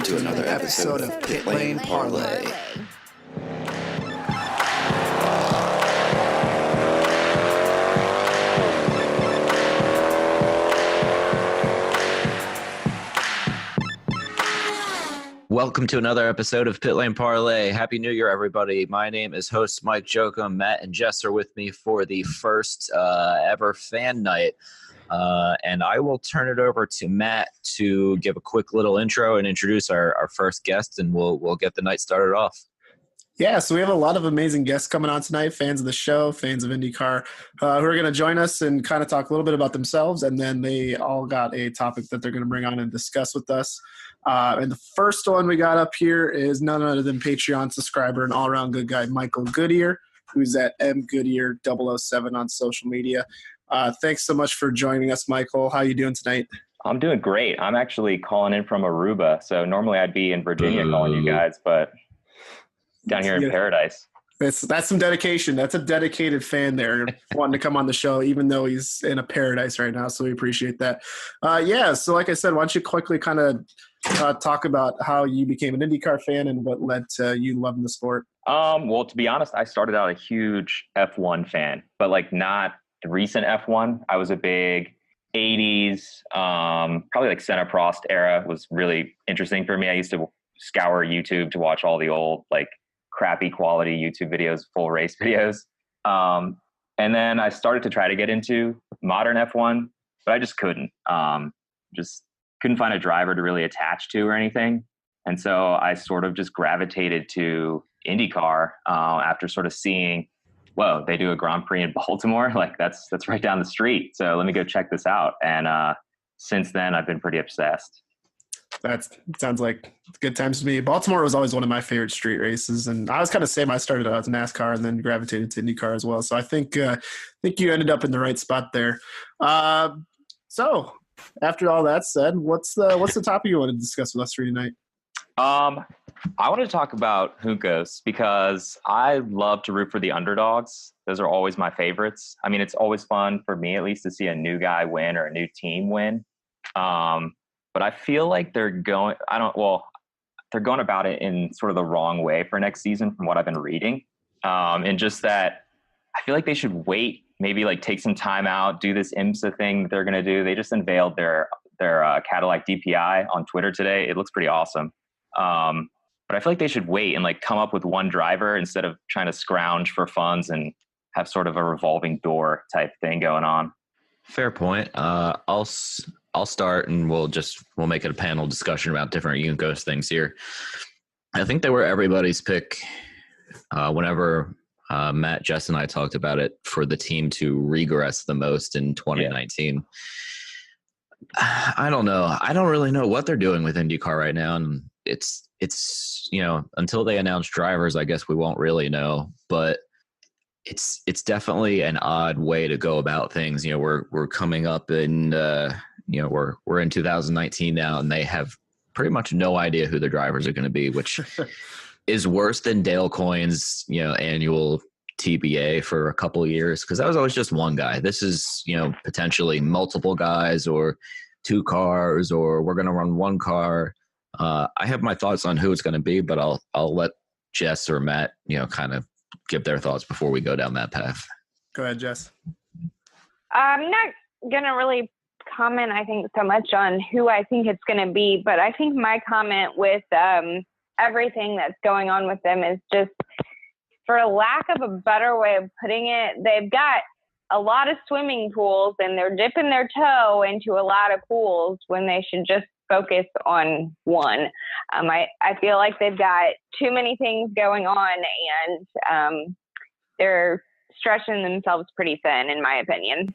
to another episode of Pit Lane Parlay. Welcome to another episode of Pit Lane Parlay. Happy New Year, everybody. My name is host Mike Jokum. Matt and Jess are with me for the first ever fan night. And I will turn it over to Matt to give a quick little intro and introduce our first guest, and we'll get the night started off. Yeah, so we have a lot of amazing guests coming on tonight, fans of the show, fans of IndyCar, who are going to join us and kind of talk a little bit about themselves, and then they all got a topic that they're going to bring on and discuss with us. And the first one we got up here is none other than Patreon subscriber and all-around good guy Michael Goodyear, who's at mgoodyear007 on social media. Thanks so much for joining us, Michael. How are you doing tonight? I'm doing great. I'm actually calling in from Aruba. So normally I'd be in Virginia calling you guys, but down here in paradise. That's some dedication. That's a dedicated fan there wanting to come on the show, even though he's in a paradise right now. So we appreciate that. So like I said, why don't you quickly kind of talk about how you became an IndyCar fan and what led to you loving the sport? Well, to be honest, I started out a huge F1 fan, but like not recent F1. I was a big 80s, probably like Senna Prost era was really interesting for me. I used to scour YouTube to watch all the old like crappy quality YouTube videos, full race videos. And then I started to try to get into modern F1, but I just couldn't. Just couldn't find a driver to really attach to or anything. And so I sort of just gravitated to IndyCar after sort of seeing, whoa, they do a Grand Prix in Baltimore. Like that's right down the street. So let me go check this out. And since then, I've been pretty obsessed. That sounds like good times to me. Baltimore was always one of my favorite street races, and I was kind of same. I started out as NASCAR and then gravitated to IndyCar as well. So I think you ended up in the right spot there. So after all that said, what's the topic you want to discuss with us for tonight? I want to talk about Juncos because I love to root for the underdogs. Those are always my favorites. I mean, it's always fun for me, at least, to see a new guy win or a new team win. But I feel like they're going about it in sort of the wrong way for next season from what I've been reading. And just that I feel like they should wait, maybe like take some time out, do this IMSA thing that they're going to do. They just unveiled their Cadillac DPI on Twitter today. It looks pretty awesome. But I feel like they should wait and like come up with one driver instead of trying to scrounge for funds and have sort of a revolving door type thing going on. Fair point. I'll start and we'll make it a panel discussion about different Juncos things here. I think they were everybody's pick whenever Matt, Jess, and I talked about it for the team to regress the most in 2019. Yeah. I don't know. I don't really know what they're doing with IndyCar right now. And it's until they announce drivers, I guess we won't really know. But it's definitely an odd way to go about things. We're coming up in we're in 2019 now, and they have pretty much no idea who the drivers are going to be, which is worse than Dale Coyne's annual TBA for a couple of years, because that was always just one guy. This is potentially multiple guys or two cars, or we're going to run one car. I have my thoughts on who it's going to be, but I'll let Jess or Matt kind of give their thoughts before we go down that path. Go ahead, Jess. I'm not going to really comment, I think, so much on who I think it's going to be, but I think my comment with everything that's going on with them is just, for a lack of a better way of putting it, they've got a lot of swimming pools and they're dipping their toe into a lot of pools when they should just focus on one. I feel like they've got too many things going on, and they're stretching themselves pretty thin, in my opinion.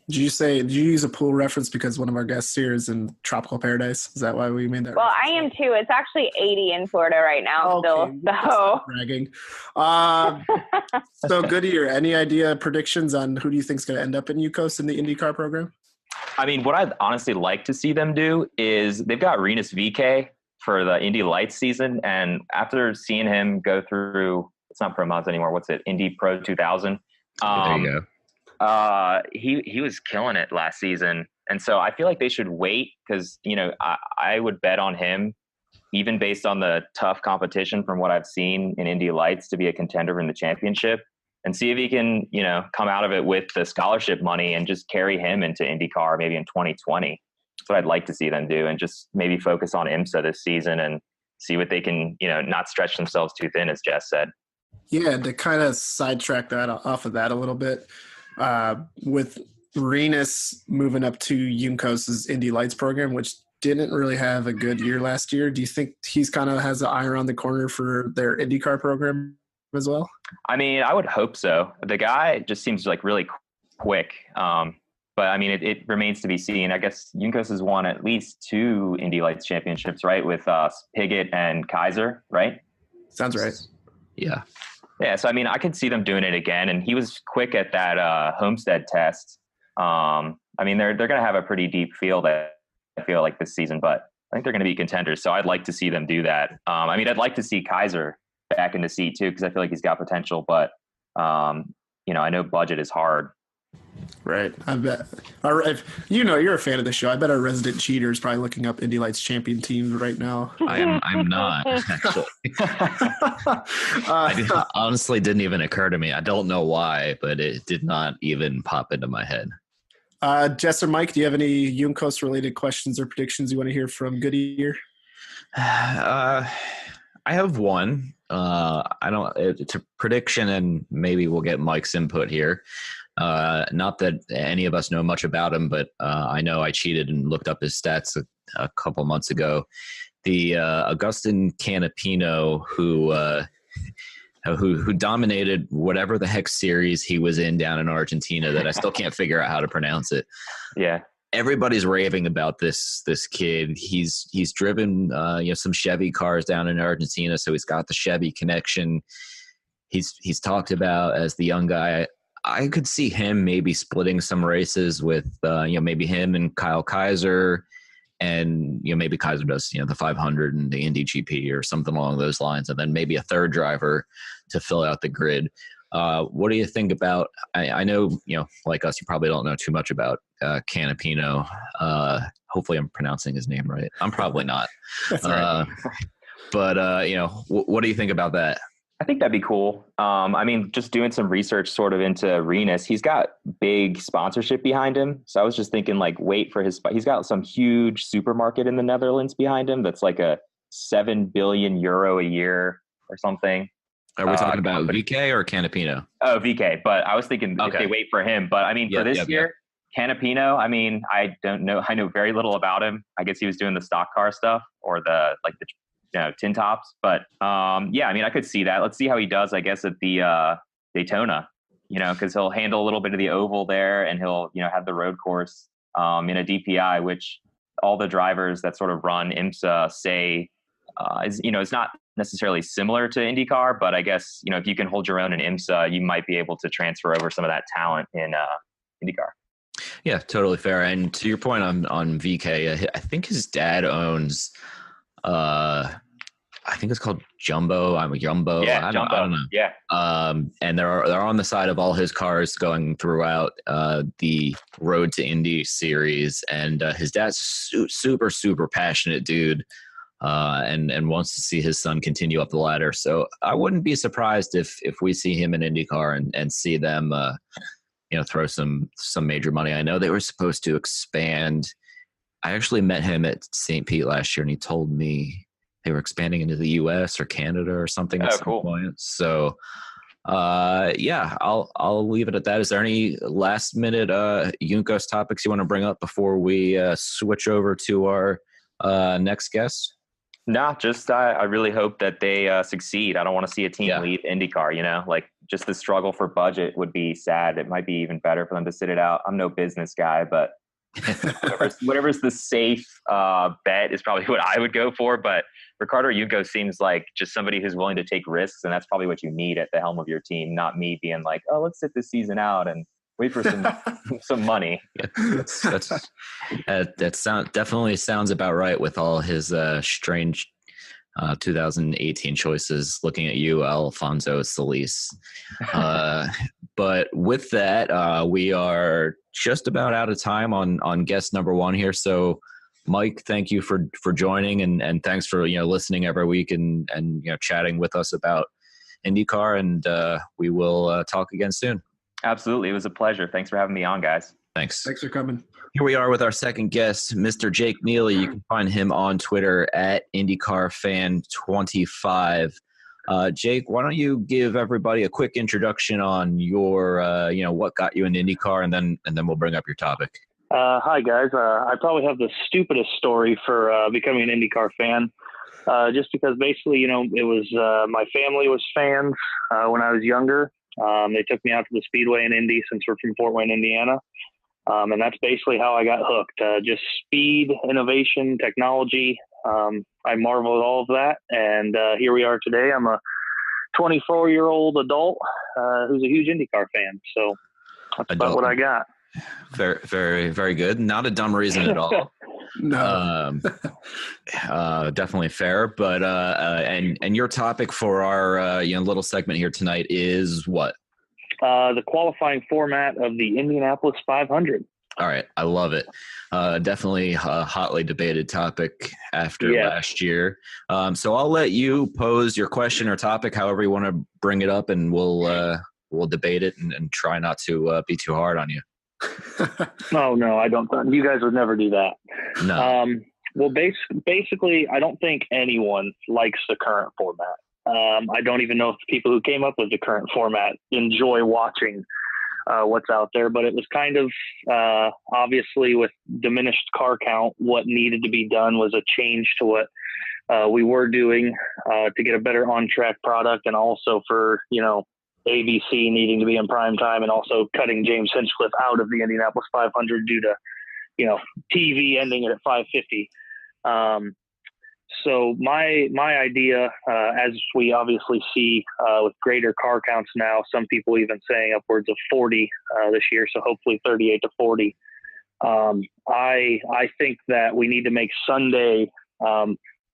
Did you use a pool reference because one of our guests here is in tropical paradise? Is that why we made that? Well, reference? I am too. It's actually 80 in Florida right now still. So bragging. So Goodyear, any idea predictions on who do you think is going to end up in Juncos in the IndyCar program? I mean, what I'd honestly like to see them do is they've got Rinus VeeKay for the Indy Lights season. And after seeing him go through, it's not Pro Mods anymore. What's it? Indy Pro 2000. There you go. He was killing it last season. And so I feel like they should wait because, I would bet on him even based on the tough competition from what I've seen in Indy Lights, to be a contender in the championship, and see if he can, come out of it with the scholarship money and just carry him into IndyCar maybe in 2020. That's what I'd like to see them do, and just maybe focus on IMSA this season and see what they can, not stretch themselves too thin, as Jess said. Yeah, to kind of sidetrack that off of that a little bit, with Renus moving up to Juncos's Indy Lights program, which didn't really have a good year last year. Do you think he's kind of has an eye around the corner for their IndyCar program as well? I mean, I would hope so. The guy just seems like really quick. But I mean, it remains to be seen. I guess Juncos has won at least 2 Indy Lights championships, right? With Piggott and Kaiser, right? Sounds right. Yeah. Yeah. So, I mean, I could see them doing it again. And he was quick at that Homestead test. I mean, they're going to have a pretty deep field, I feel like, this season, but I think they're going to be contenders. So I'd like to see them do that. I mean, I'd like to see Kaiser back in the seat too, because I feel like he's got potential, but I know budget is hard. Right. I bet. If you're a fan of the show, I bet our resident cheater is probably looking up Indy Lights champion teams right now. I'm not, actually. Honestly didn't even occur to me. I don't know why, but it did not even pop into my head. Jess or Mike, do you have any Juncos related questions or predictions you want to hear from Goodyear? I have one. It's a prediction, and maybe we'll get Mike's input here. Not that any of us know much about him, but I know I cheated and looked up his stats a couple months ago. The Agustin Canapino, who dominated whatever the heck series he was in down in Argentina that I still can't figure out how to pronounce it. Yeah. Everybody's raving about this kid. He's driven some Chevy cars down in Argentina, so he's got the Chevy connection. He's talked about as the young guy. I could see him maybe splitting some races with maybe him and Kyle Kaiser, and maybe Kaiser does the 500 and the Indy GP or something along those lines, and then maybe a third driver to fill out the grid. What do you think about? I know like us, you probably don't know too much about Canapino. Hopefully, I'm pronouncing his name right. I'm probably not. That's right. But what do you think about that? I think that'd be cool. I mean, just doing some research sort of into Renus, he's got big sponsorship behind him. So I was just thinking, like, wait for he's got some huge supermarket in the Netherlands behind him that's like a 7 billion euro a year or something. Are we talking about VK or Canapino? Oh, VK. But I was thinking if they wait for him. But I mean, for this year, Canapino, I mean, I don't know. I know very little about him. I guess he was doing the stock car stuff or the tin tops. But I mean, I could see that. Let's see how he does, I guess, at the Daytona, because he'll handle a little bit of the oval there, and he'll, have the road course in a DPI, which all the drivers that sort of run IMSA say is, it's not necessarily similar to IndyCar, but I guess, if you can hold your own in IMSA, you might be able to transfer over some of that talent in IndyCar. Yeah, totally fair. And to your point on VK, I think his dad owns I think it's called Jumbo. I'm a Jumbo. Yeah, Jumbo. I don't know. Yeah. And they're on the side of all his cars going throughout the Road to Indy series. And his dad's super, super passionate dude, and wants to see his son continue up the ladder. So I wouldn't be surprised if we see him in IndyCar and see them, throw some major money. I know they were supposed to expand. I actually met him at St. Pete last year, and he told me they were expanding into the U.S. or Canada or something at some point. So, I'll leave it at that. Is there any last minute Juncos topics you want to bring up before we switch over to our next guest? No, just I really hope that they succeed. I don't want to see a team leave IndyCar, like just the struggle for budget would be sad. It might be even better for them to sit it out. I'm no business guy, but whatever's the safe bet is probably what I would go for. But Ricardo Junco seems like just somebody who's willing to take risks, and that's probably what you need at the helm of your team, not me being like, oh, let's sit this season out and wait for some money. Definitely sounds about right with all his strange 2018 choices. Looking at you, Alfonso Solis. But with that, we are just about out of time on guest number one here. So Mike, thank you for joining, and thanks for listening every week and chatting with us about IndyCar, and we will talk again soon. Absolutely. It was a pleasure. Thanks for having me on, guys. Thanks. Thanks for coming. Here we are with our second guest, Mr. Jake Neely. You can find him on Twitter at IndyCarFan25. Jake, why don't you give everybody a quick introduction on your, what got you into IndyCar, and then we'll bring up your topic. Hi, guys. I probably have the stupidest story for becoming an IndyCar fan, just because basically, it was my family was fans when I was younger. They took me out to the Speedway in Indy since we're from Fort Wayne, Indiana. And that's basically how I got hooked. Just speed, innovation, technology. I marvel at all of that. And here we are today. I'm a 24-year-old adult who's a huge IndyCar fan. So that's about what I got. Very, very, very good. Not a dumb reason at all. No. Definitely fair. But and your topic for our little segment here tonight is what? The qualifying format of the Indianapolis 500. All right. I love it. Definitely a hotly debated topic after last year. So I'll let you pose your question or topic, however you want to bring it up, and we'll debate it and try not to be too hard on you. Oh, no, I don't. You guys would never do that. No. Well, basically, I don't think anyone likes the current format. I don't even know if the people who came up with the current format enjoy watching what's out there, but it was kind of obviously with diminished car count, what needed to be done was a change to what we were doing to get a better on-track product, and also for, ABC needing to be in prime time, and also cutting James Hinchcliffe out of the Indianapolis 500 due to, TV ending it at 550. So my idea, as we obviously see with greater car counts now, some people even saying upwards of 40 this year, so hopefully 38 to 40. I think that we need to make Sunday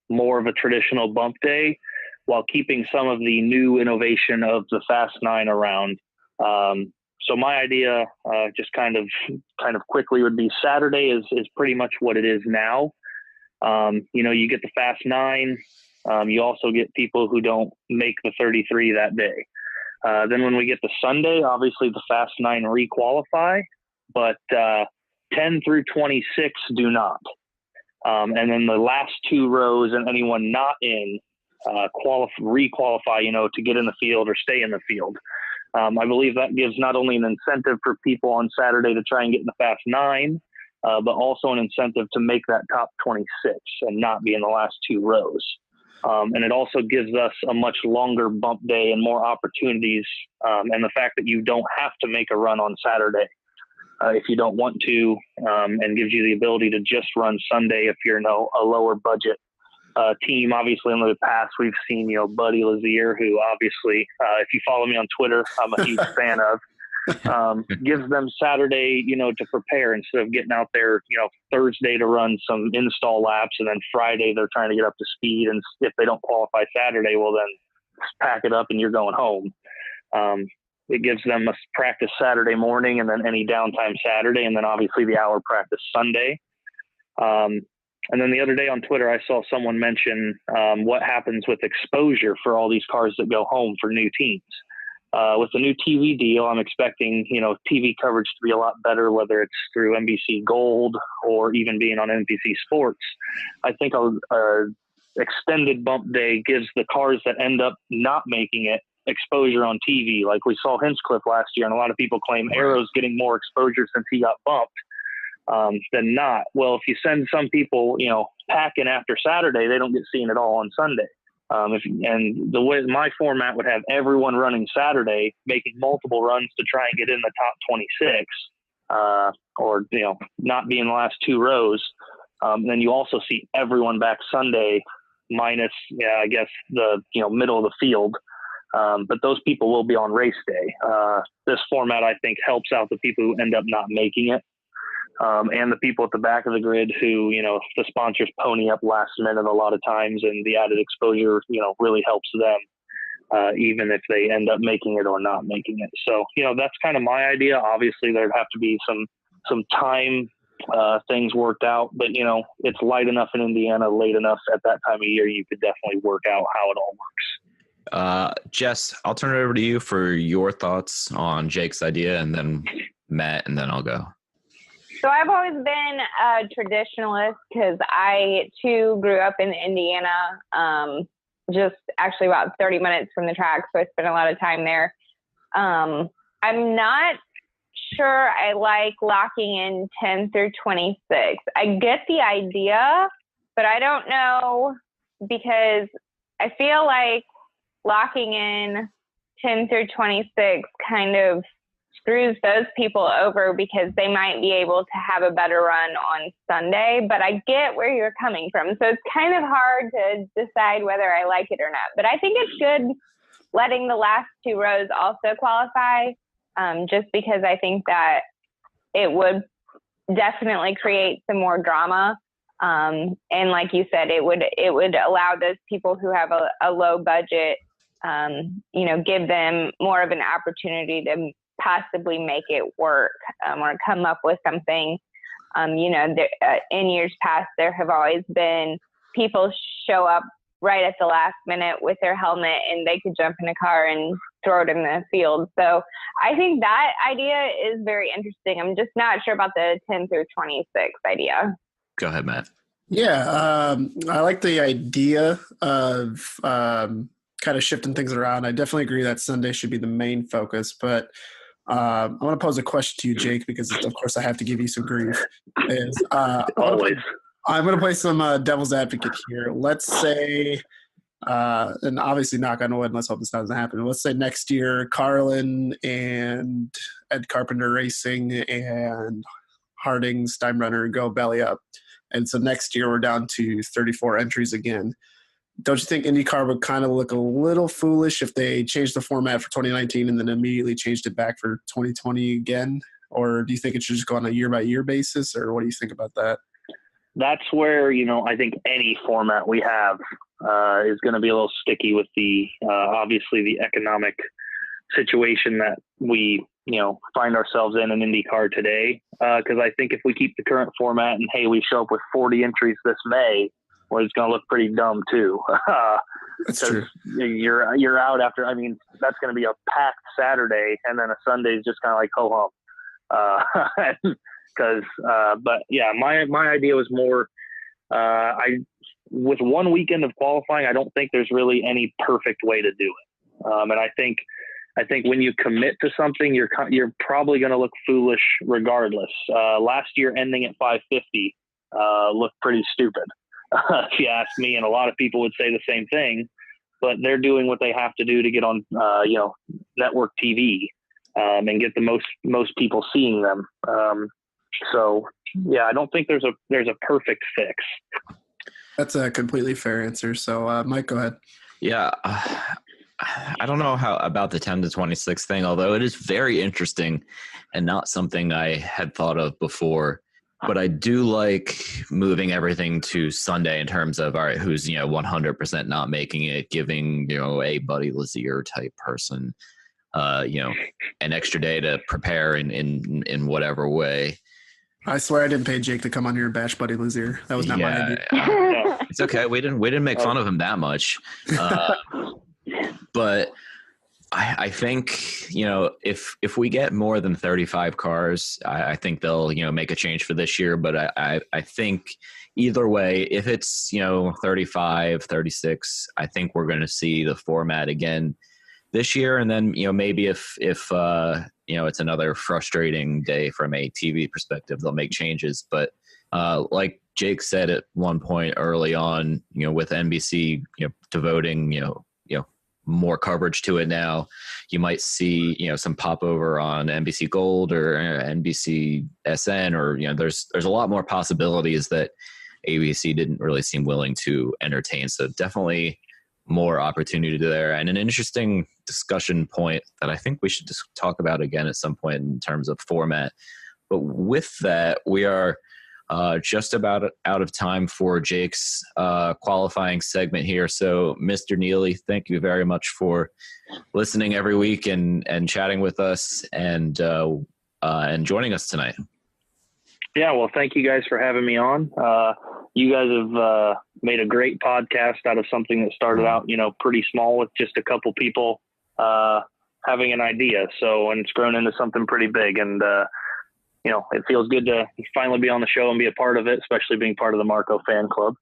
more of a traditional bump day, while keeping some of the new innovation of the Fast 9 around. So my idea, just kind of quickly, would be Saturday is pretty much what it is now. You get the Fast 9. You also get people who don't make the 33 that day. Then when we get to Sunday, obviously the Fast 9 re-qualify, but 10 through 26 do not. And then the last two rows and anyone not in re-qualify, to get in the field or stay in the field. I believe that gives not only an incentive for people on Saturday to try and get in the Fast 9, but also an incentive to make that top 26 and not be in the last two rows. And it also gives us a much longer bump day and more opportunities. And the fact that you don't have to make a run on Saturday if you don't want to, and gives you the ability to just run Sunday if you're a lower budget team. Obviously, in the past, we've seen, Buddy Lazier, who obviously, if you follow me on Twitter, I'm a huge fan of, gives them Saturday, to prepare instead of getting out there, Thursday to run some install laps, and then Friday they're trying to get up to speed. And if they don't qualify Saturday, well, then pack it up and you're going home. It gives them a practice Saturday morning, and then any downtime Saturday, and then obviously the hour practice Sunday. And then the other day on Twitter, I saw someone mention what happens with exposure for all these cars that go home for new teams. With the new TV deal, I'm expecting, TV coverage to be a lot better, whether it's through NBC Gold or even being on NBC Sports. I think a extended bump day gives the cars that end up not making it exposure on TV. Like we saw Hinchcliffe last year, and a lot of people claim Arrow's getting more exposure since he got bumped. Than not. Well, if you send some people, packing after Saturday, they don't get seen at all on Sunday. And the way my format would have everyone running Saturday, making multiple runs to try and get in the top 26, or not be in the last two rows. Then you also see everyone back Sunday, minus I guess the middle of the field. But those people will be on race day. This format, I think, helps out the people who end up not making it. And the people at the back of the grid who, the sponsors pony up last minute a lot of times, and the added exposure, really helps them, even if they end up making it or not making it. So, that's kind of my idea. Obviously, there'd have to be some time things worked out. But, it's light enough in Indiana, late enough at that time of year, you could definitely work out how it all works. Jess, I'll turn it over to you for your thoughts on Jake's idea, and then Matt, and then I'll go. So I've always been a traditionalist because I, too, grew up in Indiana, just actually about 30 minutes from the track, so I spent a lot of time there. I'm not sure I like locking in 10 through 26. I get the idea, but I don't know, because I feel like locking in 10 through 26 kind of screws those people over, because they might be able to have a better run on Sunday. But I get where you're coming from. So it's kind of hard to decide whether I like it or not. But I think it's good letting the last two rows also qualify, just because I think that it would definitely create some more drama. And like you said, it would allow those people who have a low budget, give them more of an opportunity to possibly make it work, or come up with something. In years past, there have always been people show up right at the last minute with their helmet, and they could jump in a car and throw it in the field. So I think that idea is very interesting. I'm just not sure about the 10 through 26 idea. Go ahead, Matt. Yeah, I like the idea of kind of shifting things around. I definitely agree that Sunday should be the main focus, but I want to pose a question to you, Jake, because of course I have to give you some grief. Always. I'm going to play some devil's advocate here. Let's say, and obviously knock on wood, let's hope this doesn't happen. Let's say next year, Carlin and Ed Carpenter Racing and Harding Steinbrenner go belly up. And so next year we're down to 34 entries again. Don't you think IndyCar would kind of look a little foolish if they changed the format for 2019 and then immediately changed it back for 2020 again? Or do you think it should just go on a year-by-year basis, or what do you think about that? That's where, I think any format we have is going to be a little sticky with the, obviously the economic situation that we, find ourselves in IndyCar today. Because I think if we keep the current format and, hey, we show up with 40 entries this May, well, it's going to look pretty dumb too. That's true. You're out after, that's going to be a packed Saturday, and then a Sunday is just kind of like ho hum. But yeah, my idea was more, with one weekend of qualifying, I don't think there's really any perfect way to do it. And I think when you commit to something, you're probably going to look foolish regardless. Last year ending at 550 looked pretty stupid, if you ask me, and a lot of people would say the same thing. But they're doing what they have to do to get on, network TV, and get the most people seeing them. So yeah, I don't think there's a perfect fix. That's a completely fair answer. So Mike, go ahead. Yeah. I don't know how about the 10 to 26 thing, although it is very interesting and not something I had thought of before. But I do like moving everything to Sunday in terms of, all right, who's, 100% not making it, giving, a Buddy Lazier type person, an extra day to prepare in whatever way. I swear I didn't pay Jake to come on here and bash Buddy Lazier. That was not my idea. It's okay. We didn't make fun of him that much. But I think, if we get more than 35 cars, I think they'll, make a change for this year. But I think either way, if it's, 35, 36, I think we're going to see the format again this year. And then, maybe if it's another frustrating day from a TV perspective, they'll make changes. But like Jake said at one point early on, with NBC, devoting, more coverage to it now, you might see, some popover on NBC Gold or NBC SN, or, there's a lot more possibilities that ABC didn't really seem willing to entertain. So definitely more opportunity there, and an interesting discussion point that I think we should just talk about again at some point in terms of format. But with that, we are just about out of time for Jake's qualifying segment here. So, Mr. Neely, thank you very much for listening every week and chatting with us and joining us tonight. Yeah, well, thank you guys for having me on. You guys have made a great podcast out of something that started out, pretty small with just a couple people having an idea. So, and it's grown into something pretty big. And, it feels good to finally be on the show and be a part of it, especially being part of the Marco fan club.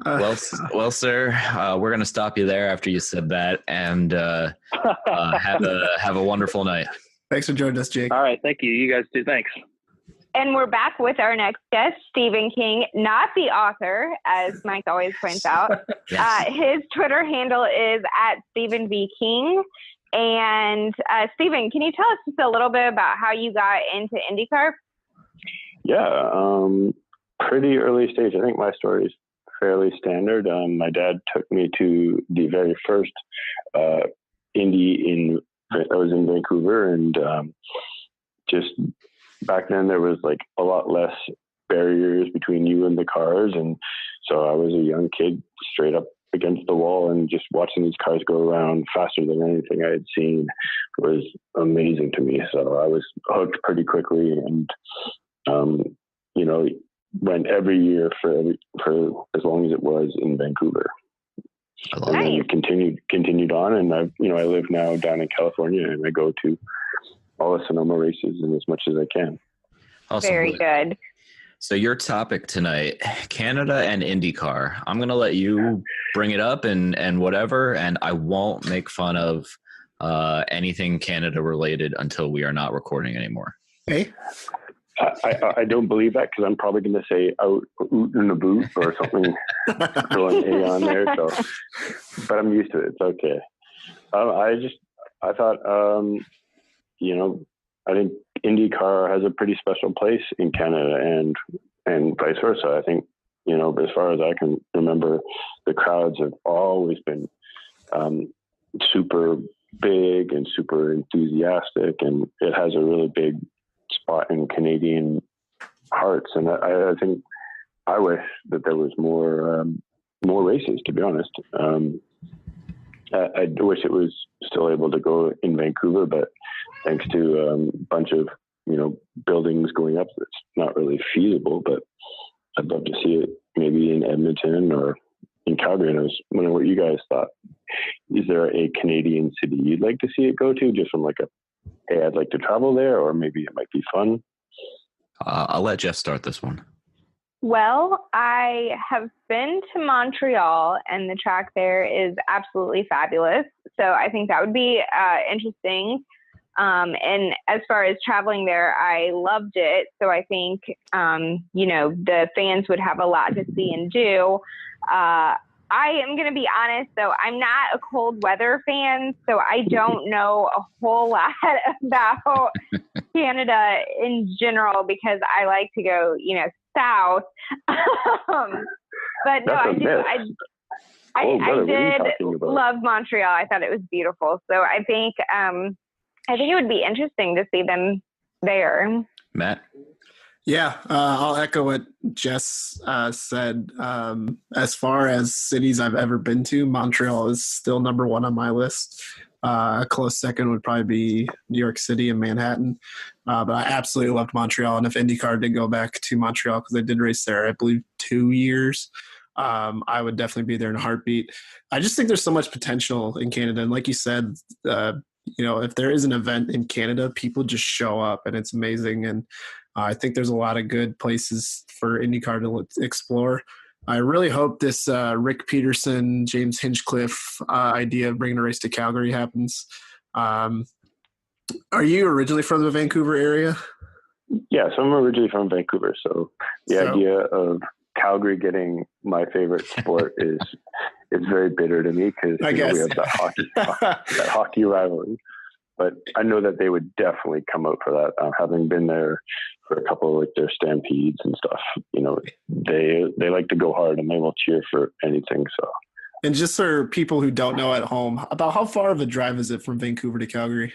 Well, sir, we're going to stop you there after you said that, and have a wonderful night. Thanks for joining us, Jake. All right. Thank you. You guys too. Thanks. And we're back with our next guest, Stephen King, not the author, as Mike always points out. Yes. His Twitter handle is @StephenVKing. And Stephen, can you tell us just a little bit about how you got into IndyCar? Yeah, pretty early stage. I think my story is fairly standard. My dad took me to the very first Indy I was in Vancouver, and just back then there was like a lot less barriers between you and the cars, and so I was a young kid straight up against the wall, and just watching these cars go around faster than anything I had seen was amazing to me. So I was hooked pretty quickly, and went every year for as long as it was in Vancouver. And then continued on, and I live now down in California, and I go to all the Sonoma races and as much as I can. Awesome. Very good. So your topic tonight, Canada and IndyCar. I'm going to let you bring it up and whatever, and I won't make fun of anything Canada related until we are not recording anymore. Hey. I don't believe that, because I'm probably going to say out in the boot or something, throw an A on there. So, but I'm used to it. It's okay. I thought, I think IndyCar has a pretty special place in Canada, and vice versa. I think, as far as I can remember, the crowds have always been super big and super enthusiastic, and it has a really big spot in Canadian hearts. And I think I wish that there was more races, to be honest. I wish it was still able to go in Vancouver, but thanks to a bunch of buildings going up, it's not really feasible. But I'd love to see it maybe in Edmonton or in Calgary. And I was wondering what you guys thought. Is there a Canadian city you'd like to see it go to, just from hey, I'd like to travel there, or maybe it might be fun? I'll let Jeff start this one. Well, I have been to Montreal, and the track there is absolutely fabulous. So I think that would be interesting. And as far as traveling there, I loved it. So I think, the fans would have a lot to see and do. I am going to be honest, though, I'm not a cold weather fan, so I don't know a whole lot about Canada in general, because I like to go, south. But no, I did love Montreal. I thought it was beautiful. So I think it would be interesting to see them there. Matt? Yeah, I'll echo what Jess said. As far as cities I've ever been to, Montreal is still number one on my list. A close second would probably be New York City and Manhattan. But I absolutely loved Montreal. And if IndyCar did go back to Montreal, because they did race there, I believe 2 years, I would definitely be there in a heartbeat. I just think there's so much potential in Canada. And like you said, if there is an event in Canada, people just show up, and it's amazing. And I think there's a lot of good places for IndyCar to explore. I really hope this Rick Peterson, James Hinchcliffe idea of bringing a race to Calgary happens. Are you originally from the Vancouver area? Yeah, so I'm originally from Vancouver. So the idea of Calgary getting my favorite sport is very bitter to me, because we have that hockey rivalry. But I know that they would definitely come out for that. Having been there for a couple of their stampedes and stuff, they like to go hard, and they will cheer for anything. So, and just for people who don't know at home, about how far of a drive is it from Vancouver to Calgary?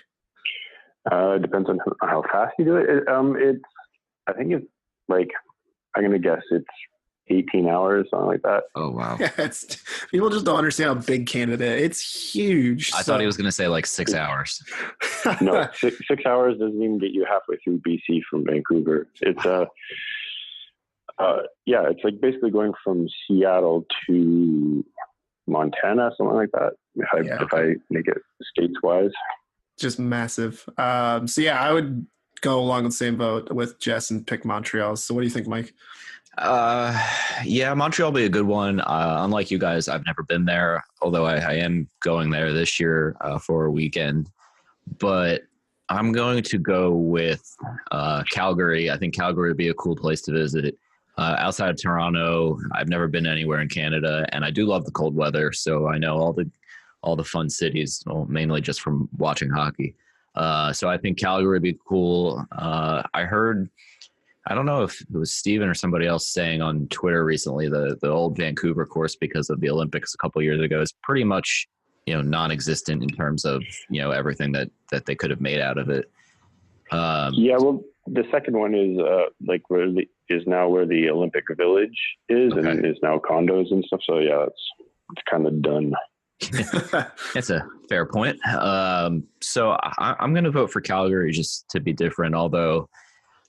It depends on how fast you do it. I think it's I'm going to guess it's 18 hours, something like that. Oh, wow. Yeah, people just don't understand how big Canada is. It's huge. I thought he was going to say like 6 hours. No, 6 hours doesn't even get you halfway through BC from Vancouver. It's it's like basically going from Seattle to Montana, something like that. If I make it states-wise. Just massive. I would go along the same boat with Jess and pick Montreal. So what do you think, Mike? Montreal will be a good one. Unlike you guys, I've never been there, although I am going there this year for a weekend. But I'm going to go with Calgary. I think Calgary would be a cool place to visit. Outside of Toronto, I've never been anywhere in Canada, and I do love the cold weather, so I know all the fun cities, mainly just from watching hockey. So I think Calgary would be cool. I heard, I don't know if it was Steven or somebody else saying on Twitter recently, the old Vancouver course, because of the Olympics a couple years ago, is pretty much, non-existent in terms of, everything that they could have made out of it. Well, the second one is is now where the Olympic Village is, okay. And is now condos and stuff. So yeah, it's kind of done. That's a fair point. So I'm going to vote for Calgary just to be different. Although,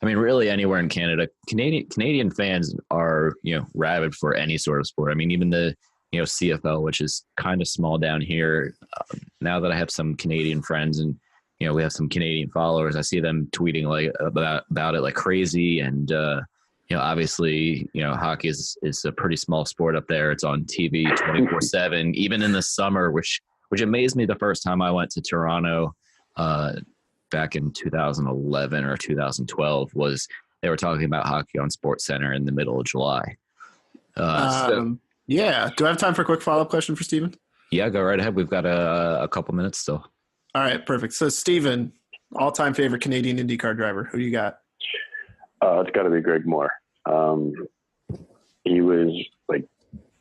I mean, really anywhere in Canada, Canadian fans are, rabid for any sort of sport. I mean, even the, CFL, which is kind of small down here. Now that I have some Canadian friends and, we have some Canadian followers, I see them tweeting about it like crazy. And, obviously, hockey is a pretty small sport up there. It's on TV 24/7, even in the summer, which amazed me the first time I went to Toronto back in 2011 or 2012 was they were talking about hockey on SportsCenter in the middle of July. Do I have time for a quick follow-up question for Steven? Yeah, go right ahead. We've got a couple minutes still. All right, perfect. So, Steven, all-time favorite Canadian IndyCar driver. Who do you got? It's got to be Greg Moore. He was like,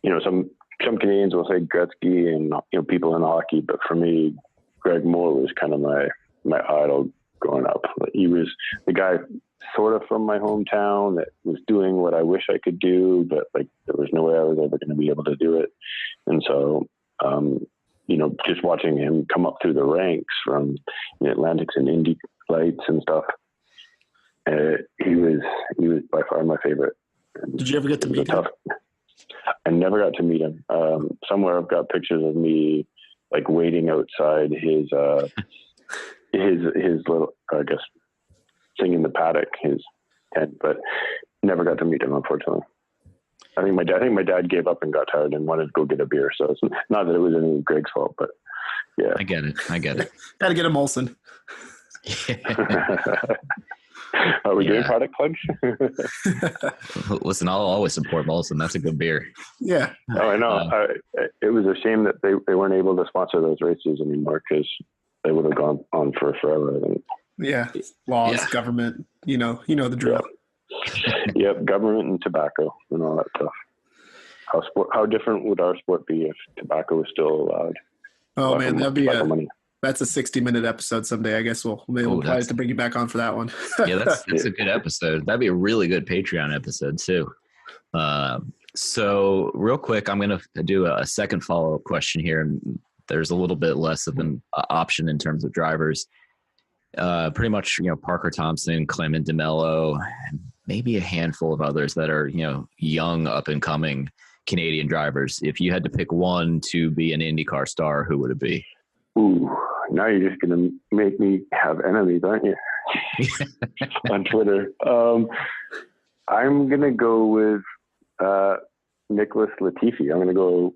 some Canadians will say Gretzky and, people in hockey, but for me, Greg Moore was kind of my idol growing up. He was the guy sort of from my hometown that was doing what I wish I could do, but like there was no way I was ever going to be able to do it. And so, just watching him come up through the ranks from Atlantics and Indy Lights and stuff, he was by far my favorite. Did you ever get to meet him? I never got to meet him. Somewhere I've got pictures of me like waiting outside his little, I guess, thing in the paddock, his tent, but never got to meet him, unfortunately. I think my dad gave up and got tired and wanted to go get a beer. So it's not that it was any of Greg's fault, but yeah. I get it. Got to get a Molson. Are we doing product plugs? Listen, I'll always support Molson. That's a good beer. Yeah. Oh, I know. It was a shame that they weren't able to sponsor those races anymore because they would have gone on for forever, I think. Yeah. Laws, government, you know the drill. Yep, government and tobacco and all that stuff. How different would our sport be if tobacco was still allowed? Oh man, that's a 60-minute episode someday. I guess we'll try to bring you back on for that one. Yeah, that's a good episode. That'd be a really good Patreon episode too. So real quick, I'm going to do a second follow-up question here. And there's a little bit less of an option in terms of drivers. Pretty much, Parker Thompson, Clement DeMello, maybe a handful of others that are, young, up-and-coming Canadian drivers. If you had to pick one to be an IndyCar star, who would it be? Ooh, now you're just going to make me have enemies, aren't you? On Twitter. I'm going to go with Nicholas Latifi. I'm going to go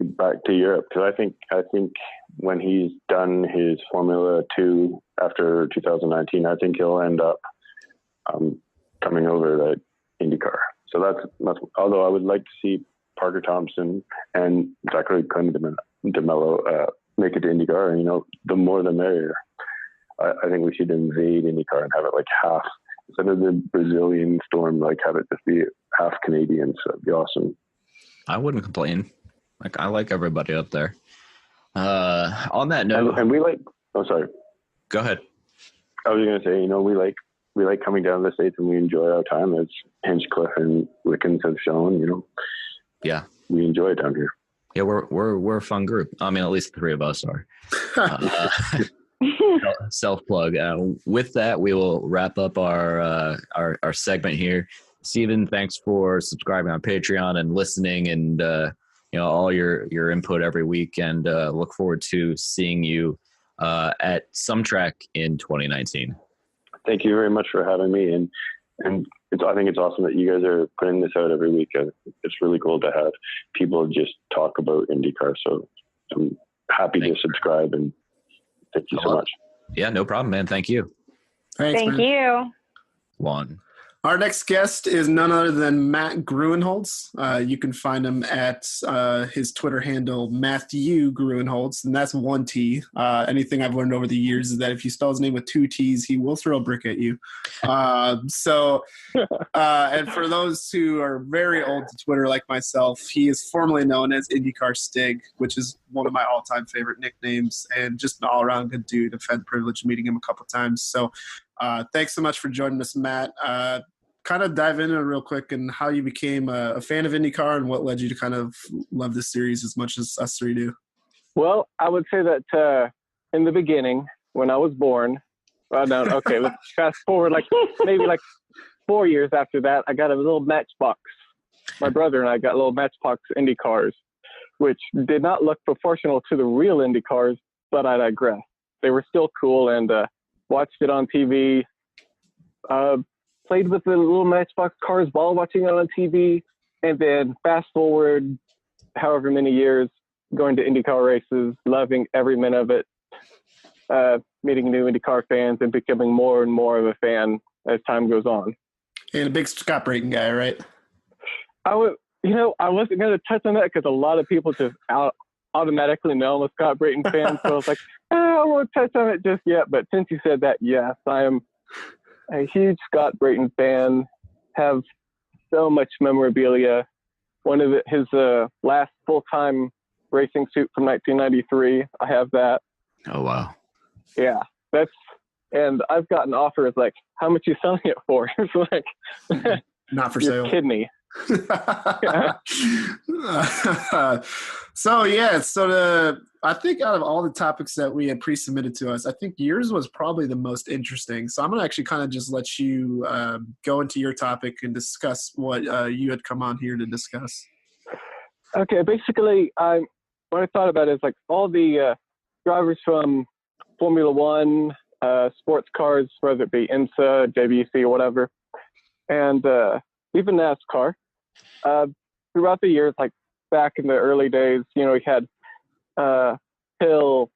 back to Europe because I think when he's done his Formula 2 after 2019, I think he'll end up coming over to IndyCar. So that's although I would like to see Parker Thompson and Zachary Clement DeMello make it to IndyCar. The more the merrier. I think we should invade IndyCar and have it like half, instead of the Brazilian storm, like have it just be half Canadians. That'd be awesome. I wouldn't complain. I like everybody up there. On that note, and we like. Oh, sorry. Go ahead. I was going to say, we like we like coming down to the States and we enjoy our time, as Hinchcliffe and Wickens have shown. Yeah, we enjoy it down here. Yeah, we're a fun group. I mean, at least the three of us are. Self plug. With that, we will wrap up our segment here. Steven, thanks for subscribing on Patreon and listening, and all your input every week. And look forward to seeing you at some track in 2019. Thank you very much for having me, and I think it's awesome that you guys are putting this out every week. It's really cool to have people just talk about IndyCar. So I'm happy to subscribe, and thank you so much. Yeah, no problem, man. Thank you. Thanks, Thank man. you. One. Our next guest is none other than Matt Gruenholz. You can find him at his Twitter handle, Matthew Gruenholz, and that's one T. Anything I've learned over the years is that if you spell his name with two T's, he will throw a brick at you. And for those who are very old to Twitter like myself, he is formerly known as IndyCar Stig, which is one of my all-time favorite nicknames, and just an all-around good dude. I've had the privilege of meeting him a couple times. So thanks so much for joining us, Matt. Kind of dive into it real quick and how you became a fan of IndyCar and what led you to kind of love this series as much as us three do. Well, I would say that in the beginning, when I was born, let's fast forward maybe 4 years after that, I got a little Matchbox. My brother and I got little Matchbox Indy cars, which did not look proportional to the real Indy cars, but I digress. They were still cool, and watched it on TV. Played with the little Matchbox cars while watching it on TV, and then fast forward however many years, going to IndyCar races, loving every minute of it, meeting new IndyCar fans, and becoming more and more of a fan as time goes on. And a big Scott Brayton guy, right? I wasn't going to touch on that because a lot of people just automatically know I'm a Scott Brayton fan, so I was like, I won't touch on it just yet. But since you said that, yes, I am a huge Scott Brayton fan, have so much memorabilia. One of his last full-time racing suit from 1993, I have that. Oh, wow. Yeah, and I've gotten offers like, how much are you selling it for? It's like, not for sale. Kidney. I think out of all the topics that we had pre-submitted to us, I think yours was probably the most interesting. So I'm going to actually kind of just let you go into your topic and discuss what you had come on here to discuss. Okay, basically, what I thought about is like all the drivers from Formula One, sports cars, whether it be IMSA, WEC, or whatever, and even NASCAR. Throughout the years, like back in the early days, we had Hill,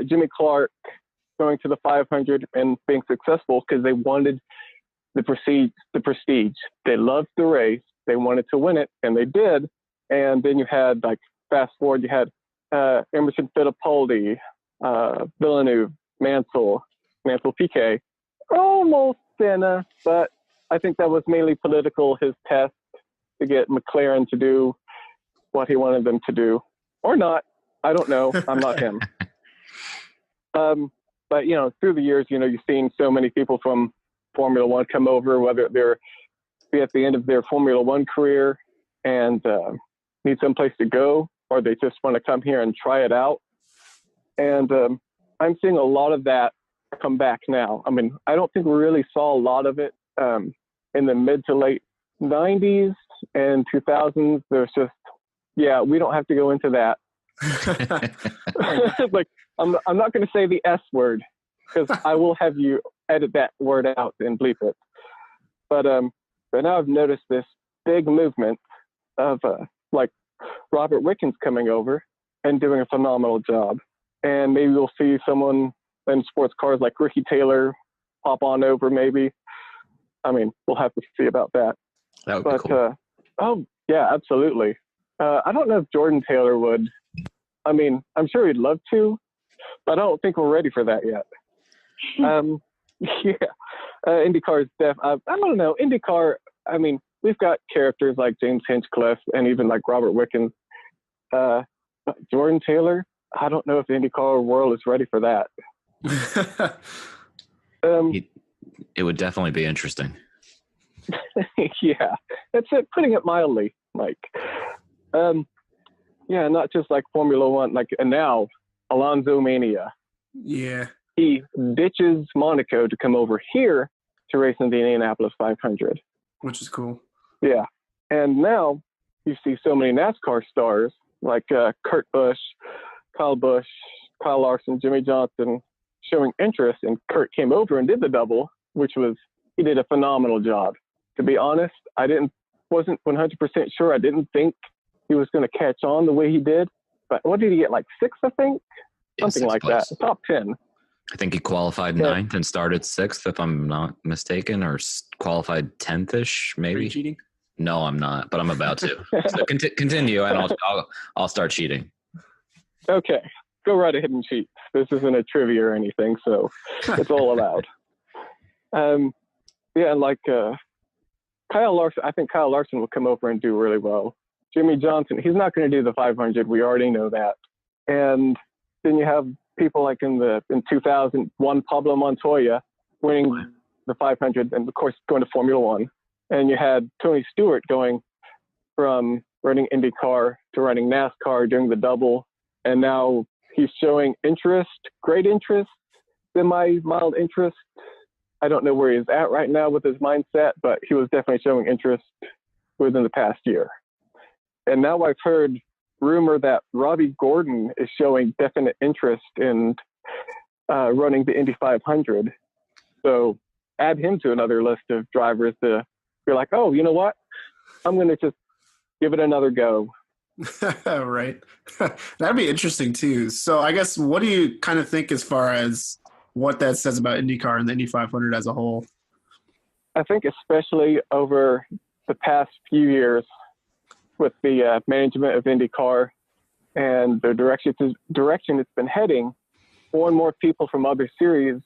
Jimmy Clark going to the 500 and being successful because they wanted the prestige. They loved the race. They wanted to win it, and they did. And then you had, like, fast forward, you had Emerson Fittipaldi, Villeneuve, Mansell Piquet, almost Senna, but I think that was mainly political, his test to get McLaren to do what he wanted them to do. Or not. I don't know. I'm not him. But, through the years, you've seen so many people from Formula One come over, whether they're at the end of their Formula One career and need someplace to go, or they just want to come here and try it out. And I'm seeing a lot of that come back now. I mean, I don't think we really saw a lot of it in the mid to late 90s and 2000s. There's just, we don't have to go into that. Like, I'm not going to say the S word because I will have you edit that word out and bleep it. But now I've noticed this big movement of like Robert Wickens coming over and doing a phenomenal job. And maybe we'll see someone in sports cars like Ricky Taylor pop on over maybe. I mean, we'll have to see about that. That would be cool. Oh, yeah, absolutely. I don't know if Jordan Taylor would. I mean, I'm sure he'd love to, but I don't think we're ready for that yet. IndyCar is I don't know. IndyCar, I mean, we've got characters like James Hinchcliffe and even like Robert Wickens. Jordan Taylor, I don't know if the IndyCar world is ready for that. It would definitely be interesting. Yeah, that's it. Putting it mildly, Mike. Yeah, not just like Formula One, and now Alonso Mania. Yeah. He ditches Monaco to come over here to race in the Indianapolis 500. Which is cool. Yeah. And now you see so many NASCAR stars like Kurt Busch, Kyle Larson, Jimmy Johnson showing interest. And Kurt came over and did the double, he did a phenomenal job. To be honest, wasn't 100% sure. I didn't think he was going to catch on the way he did. But what did he get? Like 6th, I think? Something like that. Top 10. I think he qualified 9th and started 6th, if I'm not mistaken, or qualified 10th-ish, maybe. Are you cheating? No, I'm not, but I'm about to. So continue, and I'll start cheating. Okay, go right ahead and cheat. This isn't a trivia or anything, so it's all allowed. Yeah, and Kyle Larson, I think Kyle Larson will come over and do really well. Jimmy Johnson, he's not going to do the 500. We already know that. And then you have people like in 2001, Pablo Montoya winning the 500 and, of course, going to Formula One. And you had Tony Stewart going from running IndyCar to running NASCAR, doing the double. And now he's showing interest, great interest, semi-mild interest. I don't know where he's at right now with his mindset, but he was definitely showing interest within the past year. And now I've heard rumor that Robbie Gordon is showing definite interest in running the Indy 500. So add him to another list of drivers to be like, oh, you know what? I'm going to just give it another go. Right. That'd be interesting too. So I guess what do you kind of think as far as what that says about IndyCar and the Indy 500 as a whole? I think especially over the past few years with the management of IndyCar and the direction it's been heading, more and more people from other series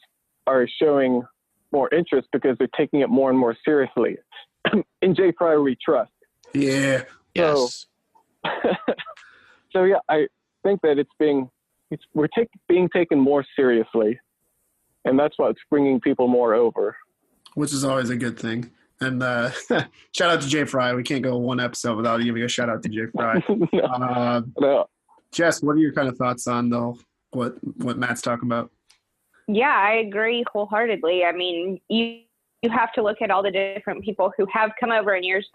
are showing more interest because they're taking it more and more seriously. In Jay Fryer, we trust. Yeah. Yes. So yeah, I think that we're being taken more seriously, and that's what's bringing people more over. Which is always a good thing. And shout out to Jay Fry. We can't go one episode without giving a shout out to Jay Fry. No. Jess, what are your kind of thoughts on what Matt's talking about? Yeah, I agree wholeheartedly. I mean, you have to look at all the different people who have come over in years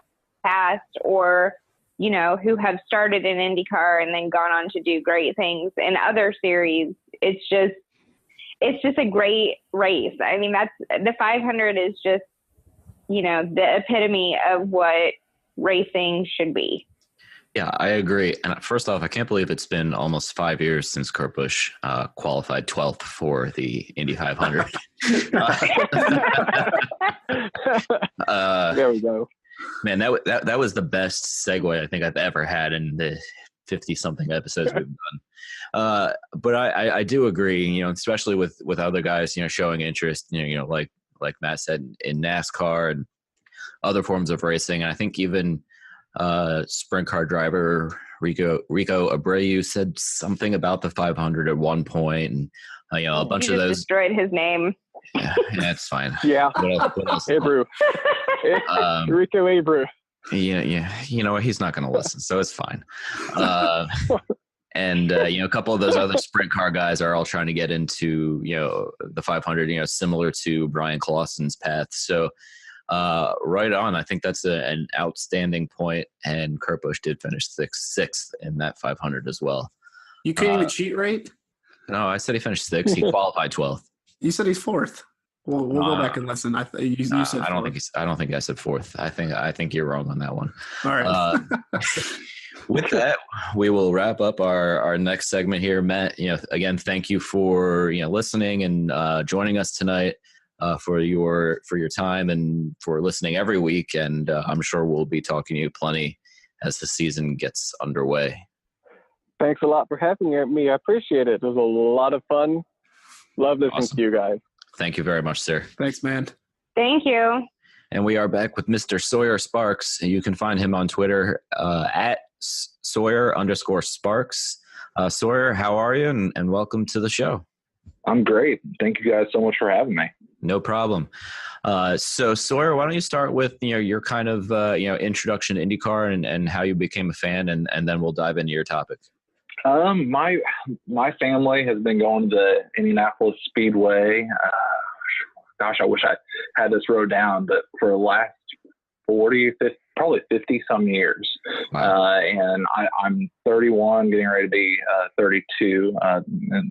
past, or who have started in IndyCar and then gone on to do great things in other series. It's just a great race. I mean, that's the 500 is just the epitome of what racing should be. Yeah, I agree. And first off, I can't believe it's been almost 5 years since Kurt Busch qualified 12th for the Indy 500. There we go. Man, that was the best segue I think I've ever had in the 50-something episodes we've done. But I do agree, especially with other guys, showing interest, like Matt said, in NASCAR and other forms of racing. And I think even sprint car driver Rico Abreu said something about the 500 at one point, and a bunch of those destroyed his name. Yeah, it's fine. Yeah, what else? Abreu, Rico Abreu. Yeah. He's not going to listen, so it's fine. And a couple of those other sprint car guys are all trying to get into the 500. Similar to Brian Clausen's path. So. Right on. I think that's an outstanding point, and Kurt Busch did finish sixth in that 500 as well. You can't even cheat, right? No, I said he finished 6th. He qualified 12th. You said he's 4th. We'll go back and listen. You said I don't think I said 4th. I think you're wrong on that one. All right. With that, we will wrap up our next segment here. Matt, again, thank you for listening and joining us tonight. For your time and for listening every week, and I'm sure we'll be talking to you plenty as the season gets underway. Thanks a lot for having me. I appreciate it. It was a lot of fun. Love listening to you guys. Thank you very much, sir. Thanks, man. Thank you. And we are back with Mr. Sawyer Sparks. You can find him on Twitter at Sawyer_Sparks. Sawyer, how are you? And welcome to the show. I'm great. Thank you guys so much for having me. No problem. So Sawyer, why don't you start with your kind of introduction to IndyCar and how you became a fan, and then we'll dive into your topic. My family has been going to Indianapolis Speedway. Gosh, I wish I had this wrote down, but for the last 40, 50, probably 50 some years. Wow. And I'm 31, getting ready to be 32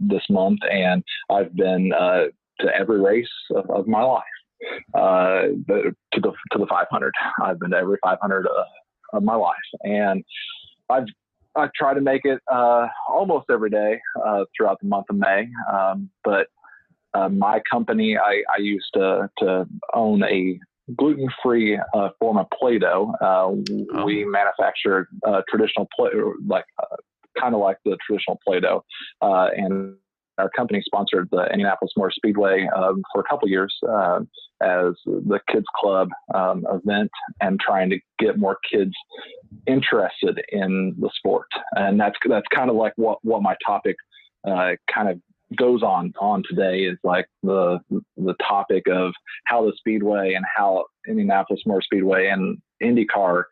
this month, and I've been to every race of my life. To the 500. I've been to every 500 of my life, and I try to make it almost every day throughout the month of May. But my company, I used to own a gluten-free form of Play-Doh. We manufacture traditional kind of like the traditional Play-Doh, and our company sponsored the Indianapolis Motor Speedway for a couple years as the kids club event, and trying to get more kids interested in the sport. And that's kind of like what my topic kind of goes on today, is like the topic of how the Speedway and how Indianapolis Motor Speedway and IndyCar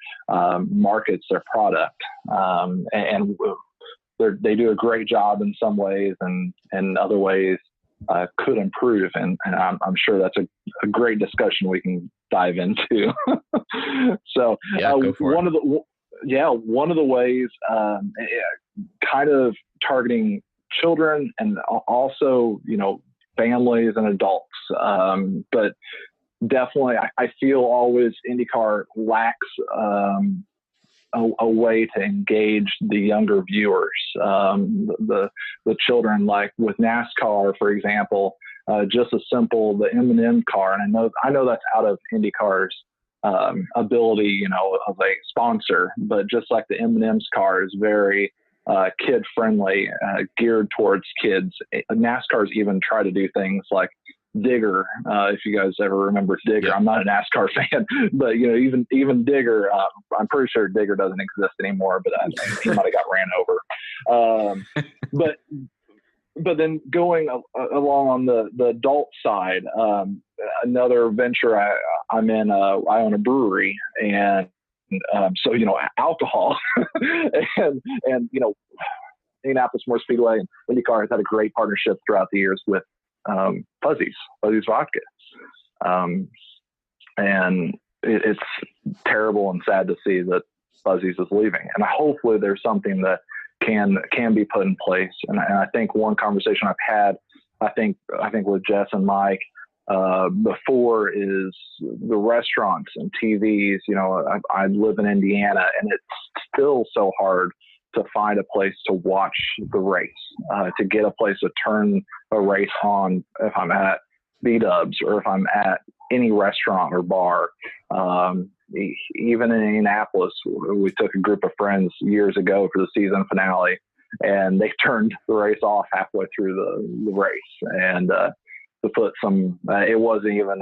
markets their product. And they do a great job in some ways, and in other ways could improve. And I'm sure that's a great discussion we can dive into. So one of the ways, kind of targeting children and also, families and adults. But definitely I feel always IndyCar lacks, a way to engage the younger viewers, the children, like with NASCAR, for example, just as simple, the M&M car. And I know that's out of IndyCar's ability, of a sponsor, but just like the M&M's car is very kid friendly, geared towards kids. NASCAR's even try to do things like Digger, if you guys ever remember Digger. Yeah. I'm not a NASCAR fan, but even Digger, I'm pretty sure Digger doesn't exist anymore, but he might have got ran over. But then going along on the adult side, another venture I'm in, I own a brewery, and so alcohol, and Indianapolis Motor Speedway and IndyCar has had a great partnership throughout the years with Fuzzy's vodka. And it's terrible and sad to see that Fuzzy's is leaving. And hopefully there's something that can be put in place. And I think one conversation I've had, I think with Jess and Mike before, is the restaurants and TVs. I live in Indiana, and it's still so hard to find a place to watch the race, to get a place to turn a race on if I'm at B-Dubs or if I'm at any restaurant or bar. Even in Indianapolis, we took a group of friends years ago for the season finale, and they turned the race off halfway through the race. And to put some, it wasn't even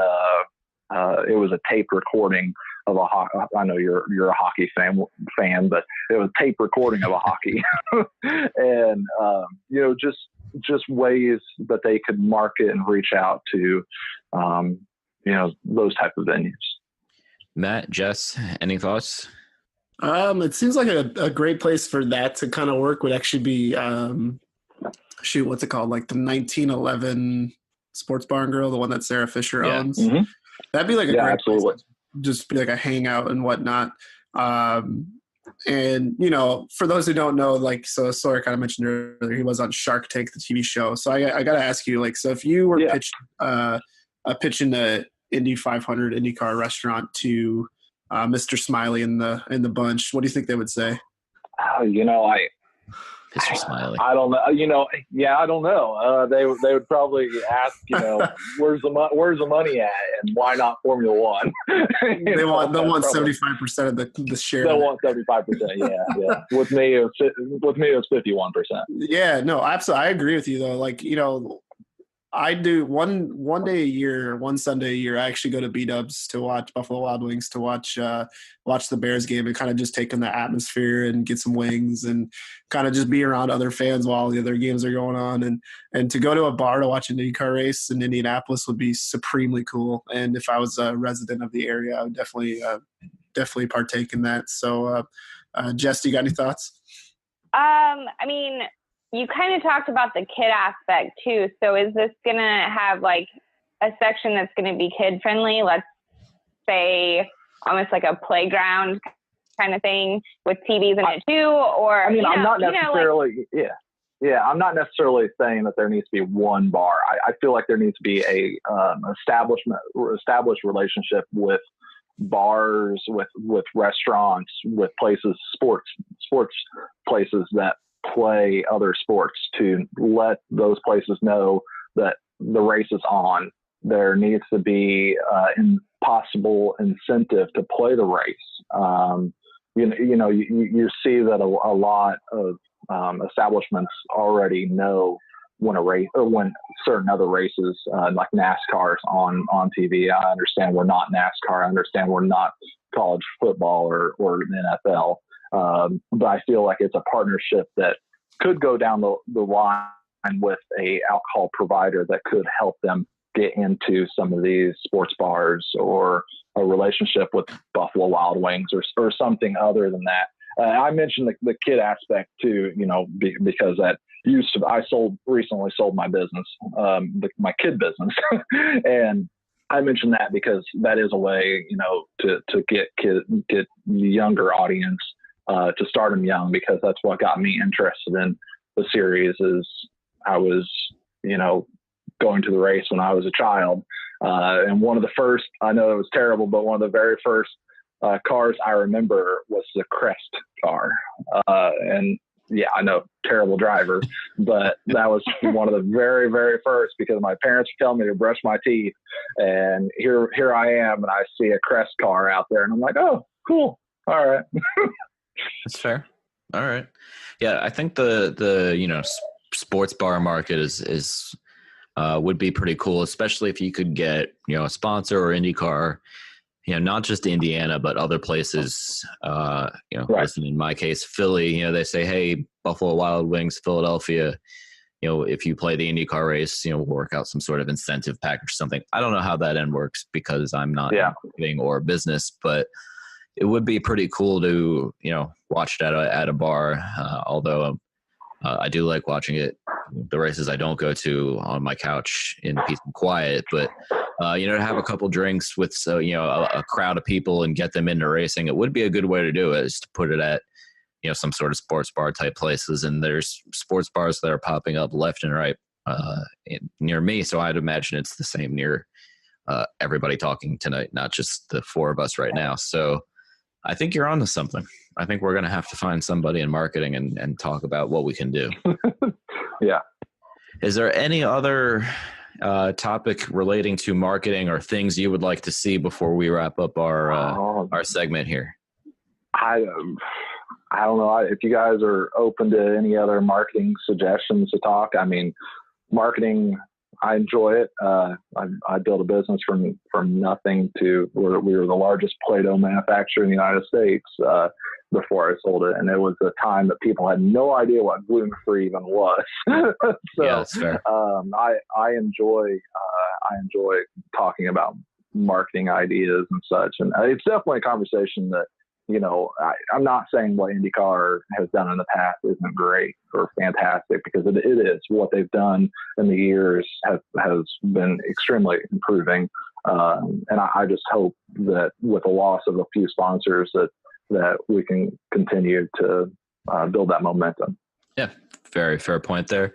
it was a tape recording of a hockey. I know you're a hockey fan, but it was a tape recording of a hockey, and just ways that they could market and reach out to, those type of venues. Matt, Jess, any thoughts? It seems like a great place for that to kind of work would actually be, what's it called? Like the 1911 Sports Bar and Grill, the one that Sarah Fisher owns. Mm-hmm. That'd be like a great absolutely. place to just be like a hangout and whatnot. And, for those who don't know, so Sawyer kind of mentioned earlier, he was on Shark Tank, the TV show. So I got to ask you, so if you were pitching the Indy 500 IndyCar restaurant to Mr. Smiley and the bunch, what do you think they would say? Mr. Smiley. I don't know. I don't know. They would probably ask, where's the money at, and why not Formula One? They'll want 75% of the share. They'll want 75%. Yeah. With me, it was 51%. Yeah. No, absolutely. I agree with you though. I do one day a year, one Sunday a year. I actually go to B-Dubs to watch Buffalo Wild Wings to watch the Bears game and kind of just take in the atmosphere and get some wings and kind of just be around other fans while the other games are going on. And to go to a bar to watch an IndyCar race in Indianapolis would be supremely cool. And if I was a resident of the area, I would definitely partake in that. So, Jess, do you got any thoughts? I mean, you kind of talked about the kid aspect too. So is this going to have like a section that's going to be kid friendly? Let's say almost like a playground kind of thing with TVs in it too? Or, I mean, I'm not necessarily, I'm not necessarily saying that there needs to be one bar. I feel like there needs to be a established relationship with bars, with restaurants, with places, sports places that play other sports, to let those places know that the race is on. There needs to be possible incentive to play the race. You see that a lot of establishments already know when a race or when certain other races like NASCAR is on TV. I understand we're not NASCAR. I understand we're not college football or NFL. But I feel like it's a partnership that could go down the line with a alcohol provider that could help them get into some of these sports bars, or a relationship with Buffalo Wild Wings or something other than that. I mentioned the kid aspect too, because that I recently sold my business, my kid business. And I mentioned that because that is a way, to get the younger audience, to start them young, because that's what got me interested in the series. Is I was, going to the race when I was a child. And one of the first, I know it was terrible, but one of the very first cars I remember was the Crest car. And yeah, I know, terrible driver, but that was one of the very, very first, because my parents were telling me to brush my teeth, and here I am, and I see a Crest car out there, and I'm like, oh, cool. All right. That's fair. All right. Yeah, I think the sports bar market is would be pretty cool, especially if you could get a sponsor or IndyCar, not just Indiana but other places. Right. Listen, in my case, Philly. They say, hey, Buffalo Wild Wings, Philadelphia. If you play the IndyCar race, we'll work out some sort of incentive package or something. I don't know how that end works because I'm not in marketing or business, but it would be pretty cool to, watch it at a bar. Although I do like watching it, the races I don't go to, on my couch in peace and quiet. But, to have a couple drinks with, a crowd of people and get them into racing, it would be a good way to do it, is to put it at, some sort of sports bar type places. And there's sports bars that are popping up left and right near me. So I'd imagine it's the same near everybody talking tonight, not just the four of us right now. So I think you're onto something. I think we're going to have to find somebody in marketing and talk about what we can do. Yeah. Is there any other topic relating to marketing or things you would like to see before we wrap up our segment here? I don't know if you guys are open to any other marketing suggestions to talk. I mean, marketing, I enjoy it. I built a business from nothing to where we were the largest Play-Doh manufacturer in the United States before I sold it. And it was a time that people had no idea what gluten-free even was. So yeah, that's fair. I enjoy talking about marketing ideas and such. And it's definitely a conversation that, I'm not saying what IndyCar has done in the past isn't great or fantastic, because it is. What they've done in the years has been extremely improving. And I just hope that with the loss of a few sponsors that we can continue to build that momentum. Yeah, very fair point there.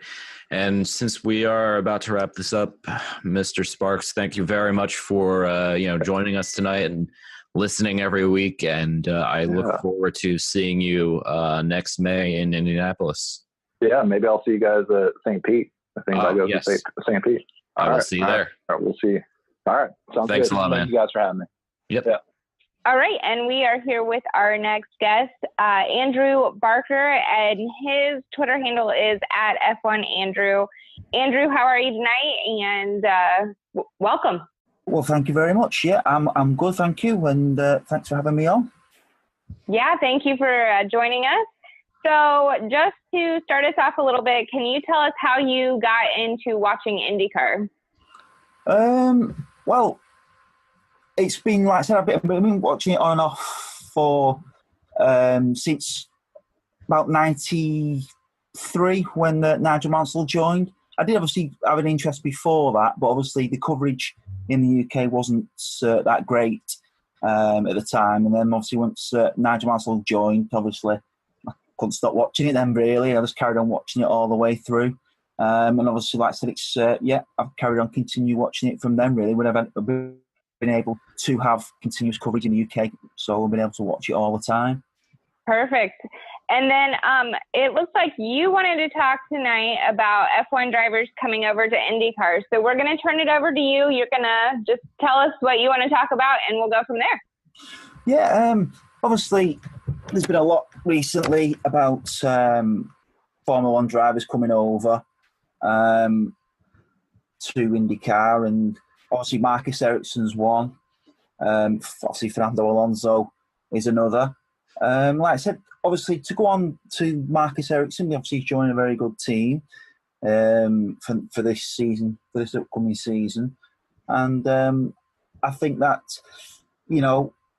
And since we are about to wrap this up, Mr. Sparks, thank you very much for joining us tonight and listening every week, and I look forward to seeing you next May in Indianapolis. Yeah, maybe I'll see you guys at St. Pete. I think I go to St. Pete. I will see you there. All right, we'll see you. All right, sounds Thanks good. a lot, man. Thank you guys for having me. Yep. Yeah. All right, and we are here with our next guest, Andrew Barker, and his Twitter handle is @F1Andrew. Andrew, how are you tonight? And welcome. Well, thank you very much. Yeah, I'm good, thank you, and thanks for having me on. Yeah, thank you for joining us. So just to start us off a little bit, can you tell us how you got into watching IndyCar? Well, it's been, like I said, I've been watching it on and off for since about 93 when Nigel Mansell joined. I did obviously have an interest before that, but obviously the coverage in the UK wasn't that great at the time. And then obviously once Nigel Mansell joined, obviously I couldn't stop watching it then, really. I just carried on watching it all the way through. And obviously, like I said, it's I've carried on, continue watching it from then, really, when I've been able to have continuous coverage in the UK. So I've been able to watch it all the time. Perfect. And then it looks like you wanted to talk tonight about F1 drivers coming over to IndyCar. So we're going to turn it over to you. You're going to just tell us what you want to talk about, and we'll go from there. Yeah, obviously, there's been a lot recently about Formula One drivers coming over to IndyCar, and obviously Marcus Ericsson's one. Obviously, Fernando Alonso is another. Like I said, obviously, to go on to Marcus Ericsson, obviously he's joined a very good team for this season, for this upcoming season. And I think that,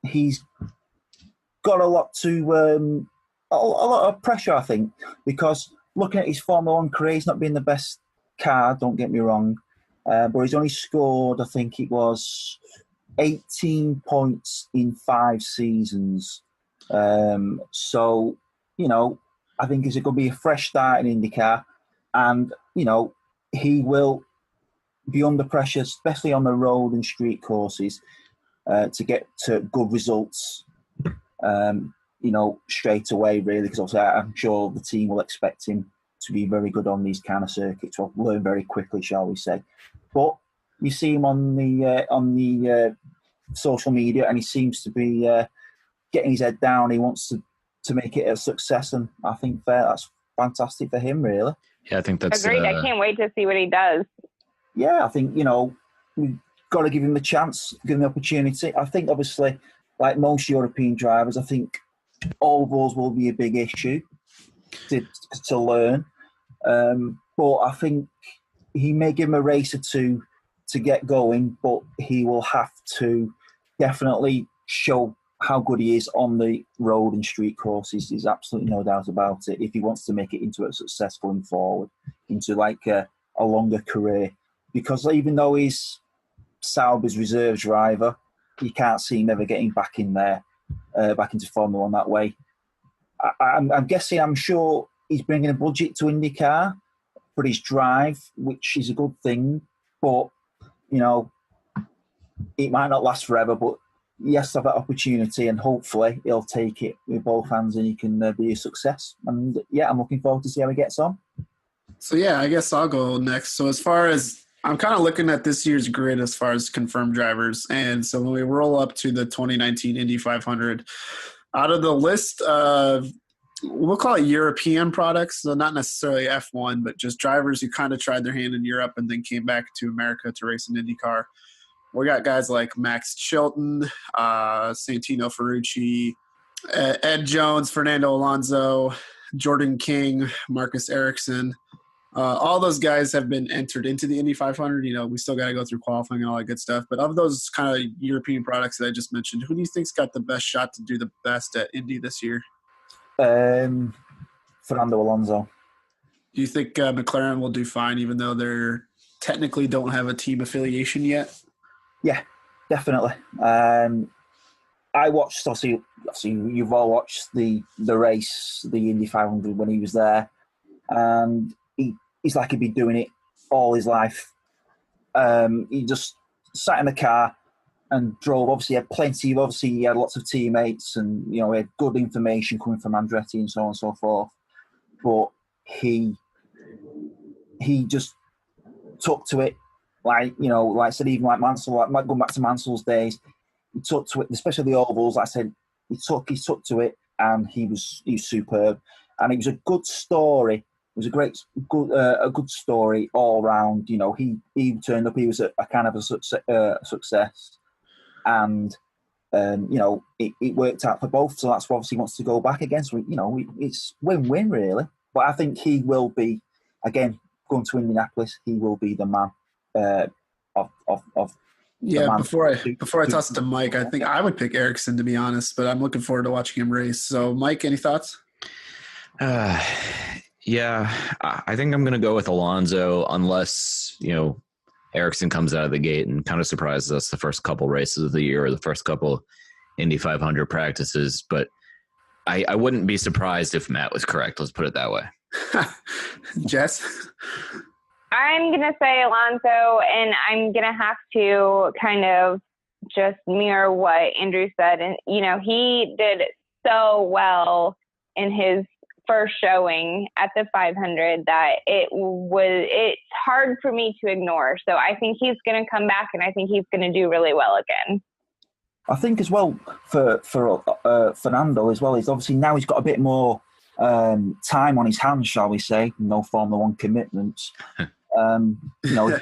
he's got a lot of pressure, I think, because looking at his Formula One career, he's not been the best car, don't get me wrong, but he's only scored, I think it was 18 points in 5 seasons. So, I think it's going to be a fresh start in IndyCar, and, he will be under pressure, especially on the road and street courses, to get to good results, straight away, really, because obviously I'm sure the team will expect him to be very good on these kind of circuits, or learn very quickly, shall we say. But you see him on the social media, and he seems to be getting his head down. He wants to make it a success, and I think that's fantastic for him, really. Yeah, I think that's agreed. I can't wait to see what he does. Yeah, I think we've got to give him the chance, give him the opportunity. I think obviously, like most European drivers, I think ovals will be a big issue to learn. But I think he may give him a race or two to get going, but he will have to definitely show how good he is on the road and street courses. There's absolutely no doubt about it. If he wants to make it into a success going forward, into like a longer career, because even though he's Sauber's reserve driver, you can't see him ever getting back in there, back into Formula One that way. I'm guessing, I'm sure he's bringing a budget to IndyCar for his drive, which is a good thing, but it might not last forever, but he has to have that opportunity, and hopefully he'll take it with both hands and he can be a success. And yeah, I'm looking forward to see how he gets on. So yeah, I guess I'll go next. So as far as I'm kind of looking at this year's grid as far as confirmed drivers, and so when we roll up to the 2019 Indy 500, out of the list of, we'll call it European products, so not necessarily F1, but just drivers who kind of tried their hand in Europe and then came back to America to race in IndyCar. We got guys like Max Chilton, Santino Ferrucci, Ed Jones, Fernando Alonso, Jordan King, Marcus Ericsson. All those guys have been entered into the Indy 500. We still got to go through qualifying and all that good stuff. But of those kind of European products that I just mentioned, who do you think's got the best shot to do the best at Indy this year? Fernando Alonso. Do you think McLaren will do fine, even though they're technically don't have a team affiliation yet? Yeah, definitely. I watched, obviously you've all watched the race, the Indy 500 when he was there, and he's like he'd been doing it all his life. He just sat in the car and drove. Obviously, he had lots of teammates, and he had good information coming from Andretti and so on and so forth. But he just took to it, like I said, even like Mansell, like going back to Mansell's days, he took to it, especially the ovals. Like I said, he took to it, and he was superb, and it was a good story was a good story all round. You know, he turned up. He was a kind of a success, and you know, it worked out for both. So that's obviously he wants to go back again. So you know, it's win-win really. But I think he will be again going to Indianapolis. He will be the man of yeah. Before I toss it to Mike, I think I would pick Ericsson, to be honest. But I'm looking forward to watching him race. So, Mike, any thoughts? Yeah, I think I'm going to go with Alonso unless, you know, Ericsson comes out of the gate and kind of surprises us the first couple races of the year or the first couple Indy 500 practices. But I wouldn't be surprised if Matt was correct. Let's put it that way. Jess? I'm going to say Alonso, and I'm going to have to kind of just mirror what Andrew said. And, you know, he did so well in his first showing at the 500 that it's hard for me to ignore. So I think he's going to come back, and I think he's going to do really well again. I think as well for Fernando as well, is obviously now he's got a bit more time on his hands, shall we say, no Formula One commitments. You know,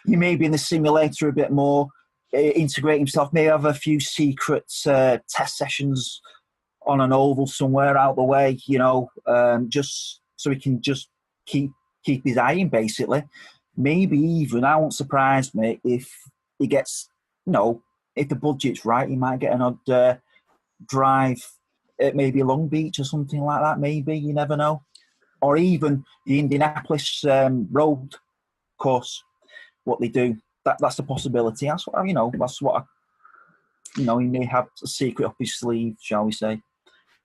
he may be in the simulator a bit more, integrate himself, may have a few secret test sessions on an oval somewhere out the way, you know, just so he can just keep his eye in, basically. Maybe even, I won't surprise me if he gets, you know, if the budget's right, he might get an odd drive at maybe Long Beach or something like that, maybe, you never know. Or even the Indianapolis road course, what they do. That's a possibility. That's what, you know, he may have a secret up his sleeve, shall we say.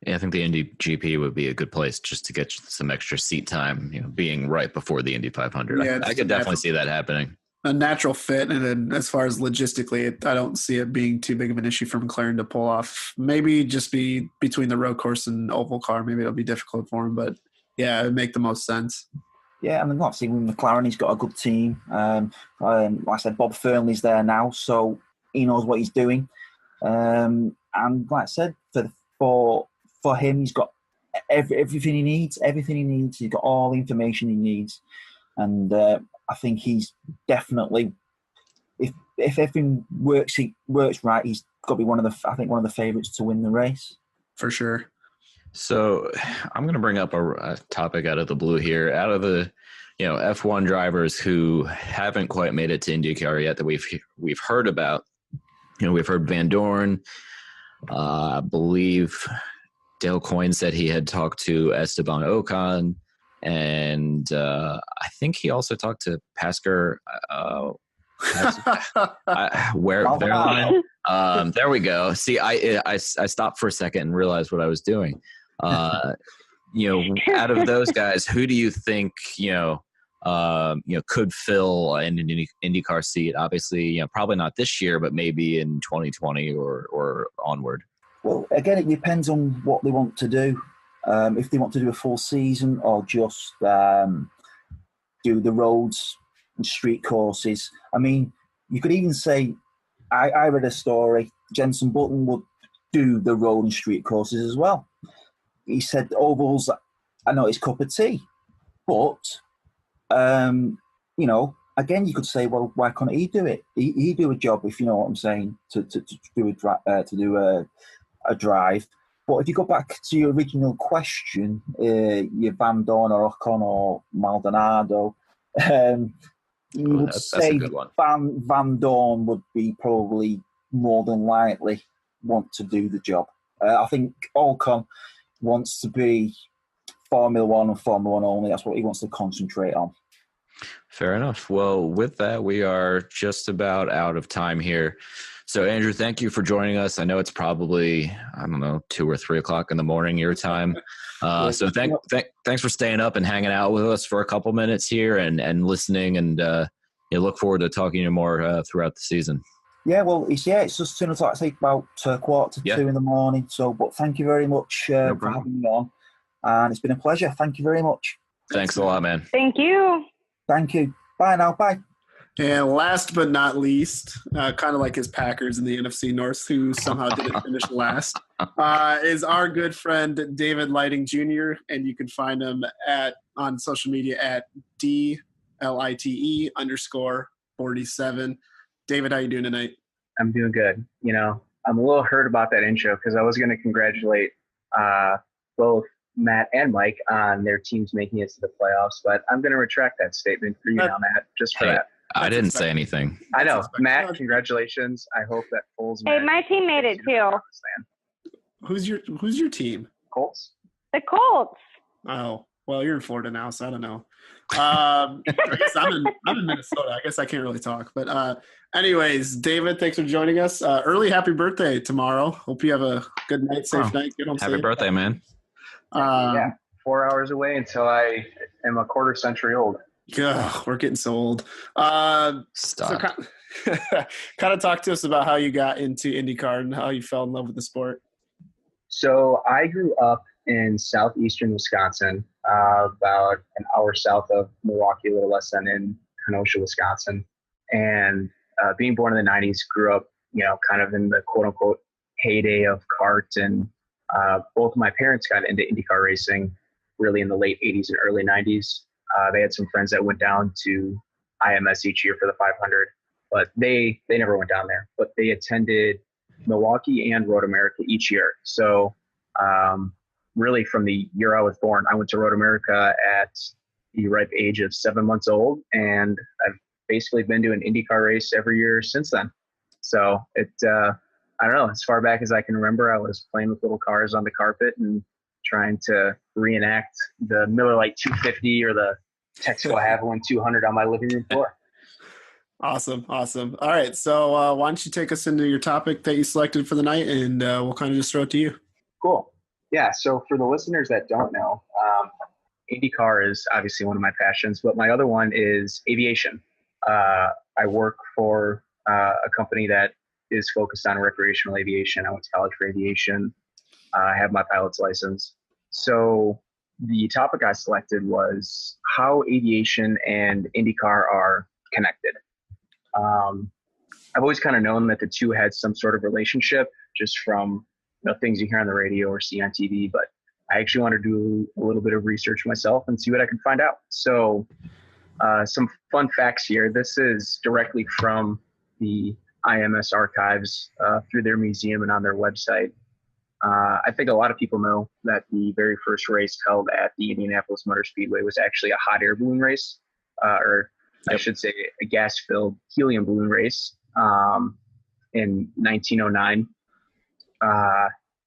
Yeah, I think the Indy GP would be a good place just to get some extra seat time, you know, being right before the Indy 500. Yeah, I could definitely see that happening. A natural fit, and then as far as logistically, I don't see it being too big of an issue for McLaren to pull off. Maybe just be between the road course and oval car. Maybe it'll be difficult for him, but yeah, it would make the most sense. Yeah, and obviously with McLaren, he's got a good team. Like I said, Bob Fernley's there now, so he knows what he's doing. And like I said, for him, he's got everything he needs. He's got all the information he needs, and I think he's definitely, if everything works right, he's got to be one of the favourites to win the race for sure. So I'm going to bring up a topic out of the blue here. Out of the, you know, F1 drivers who haven't quite made it to IndyCar yet that we've heard about, you know, we've heard Van Dorn. I believe Dale Coyne said he had talked to Esteban Ocon, and I think he also talked to Pascal. There we go. See, I stopped for a second and realized what I was doing. You know, out of those guys, who do you think could fill an IndyCar seat? Obviously, you know, probably not this year, but maybe in 2020 or onward. Well, again, it depends on what they want to do. If they want to do a full season or just do the roads and street courses. I mean, you could even say, I read a story, Jenson Button would do the road and street courses as well. He said ovals are not his cup of tea. But, you know, again, you could say, well, why can't he do it? He do a job, if you know what I'm saying, to do a drive. But if you go back to your original question, your Van Dorn or Ocon or Maldonado, you would say Van Dorn would be probably more than likely want to do the job. I think Ocon wants to be Formula One and Formula One only. That's what he wants to concentrate on. Fair enough. Well, with that, we are just about out of time here. So, Andrew, thank you for joining us. I know it's probably, 2 or 3 o'clock in the morning your time. So thanks for staying up and hanging out with us for a couple minutes here and listening. And look forward to talking to you more throughout the season. Yeah, well, it's just 2 o'clock. I think about 1:45 in the morning. So, but thank you very much for having me on. And it's been a pleasure. Thank you very much. Thanks a lot, man. Thank you. Thank you. Bye now. Bye. And last but not least, kind of like his Packers in the NFC North, who somehow didn't finish last, is our good friend David Lighting Jr. And you can find him on social media at DLITE_47. David, how you doing tonight? I'm doing good. You know, I'm a little hurt about that intro because I was going to congratulate both Matt and Mike on their teams making it to the playoffs, but I'm going to retract that statement for you now, Matt, just for that. I didn't say anything. I know. Matt, congratulations. I hope that Foles. Hey, my team made it too. Who's your team? Colts. The Colts. Oh, well, you're in Florida now, so I don't know. I guess I'm in Minnesota. I guess I can't really talk. But anyways, David, thanks for joining us. Early happy birthday tomorrow. Hope you have a good night, safe night. Get home safe. Happy birthday, man. Yeah, 4 hours away until I am a quarter century old. Yeah, we're getting so old. Stop. So kind of talk to us about how you got into IndyCar and how you fell in love with the sport. So I grew up in southeastern Wisconsin, about an hour south of Milwaukee, a little less than in Kenosha, Wisconsin. And being born in the 90s, grew up, you know, kind of in the quote-unquote heyday of kart. And both of my parents got into IndyCar racing really in the late 80s and early 90s. They had some friends that went down to IMS each year for the 500, but they never went down there. But they attended Milwaukee and Road America each year. So really from the year I was born, I went to Road America at the ripe age of 7 months old, and I've basically been to an IndyCar race every year since then. So I don't know, as far back as I can remember, I was playing with little cars on the carpet and trying to reenact the Miller Lite 250 or the Texaco Havilland 200 on my living room floor. Awesome. All right, so why don't you take us into your topic that you selected for the night, and we'll kind of just throw it to you. Cool. Yeah, so for the listeners that don't know, IndyCar is obviously one of my passions, but my other one is aviation. I work for a company that is focused on recreational aviation. I went to college for aviation. I have my pilot's license. So the topic I selected was how aviation and IndyCar are connected. I've always kind of known that the two had some sort of relationship just from things you hear on the radio or see on TV, but I actually want to do a little bit of research myself and see what I can find out. So some fun facts here. This is directly from the IMS archives through their museum and on their website. I think a lot of people know that the very first race held at the Indianapolis Motor Speedway was actually a hot air balloon race, or I should say a gas-filled helium balloon race in 1909.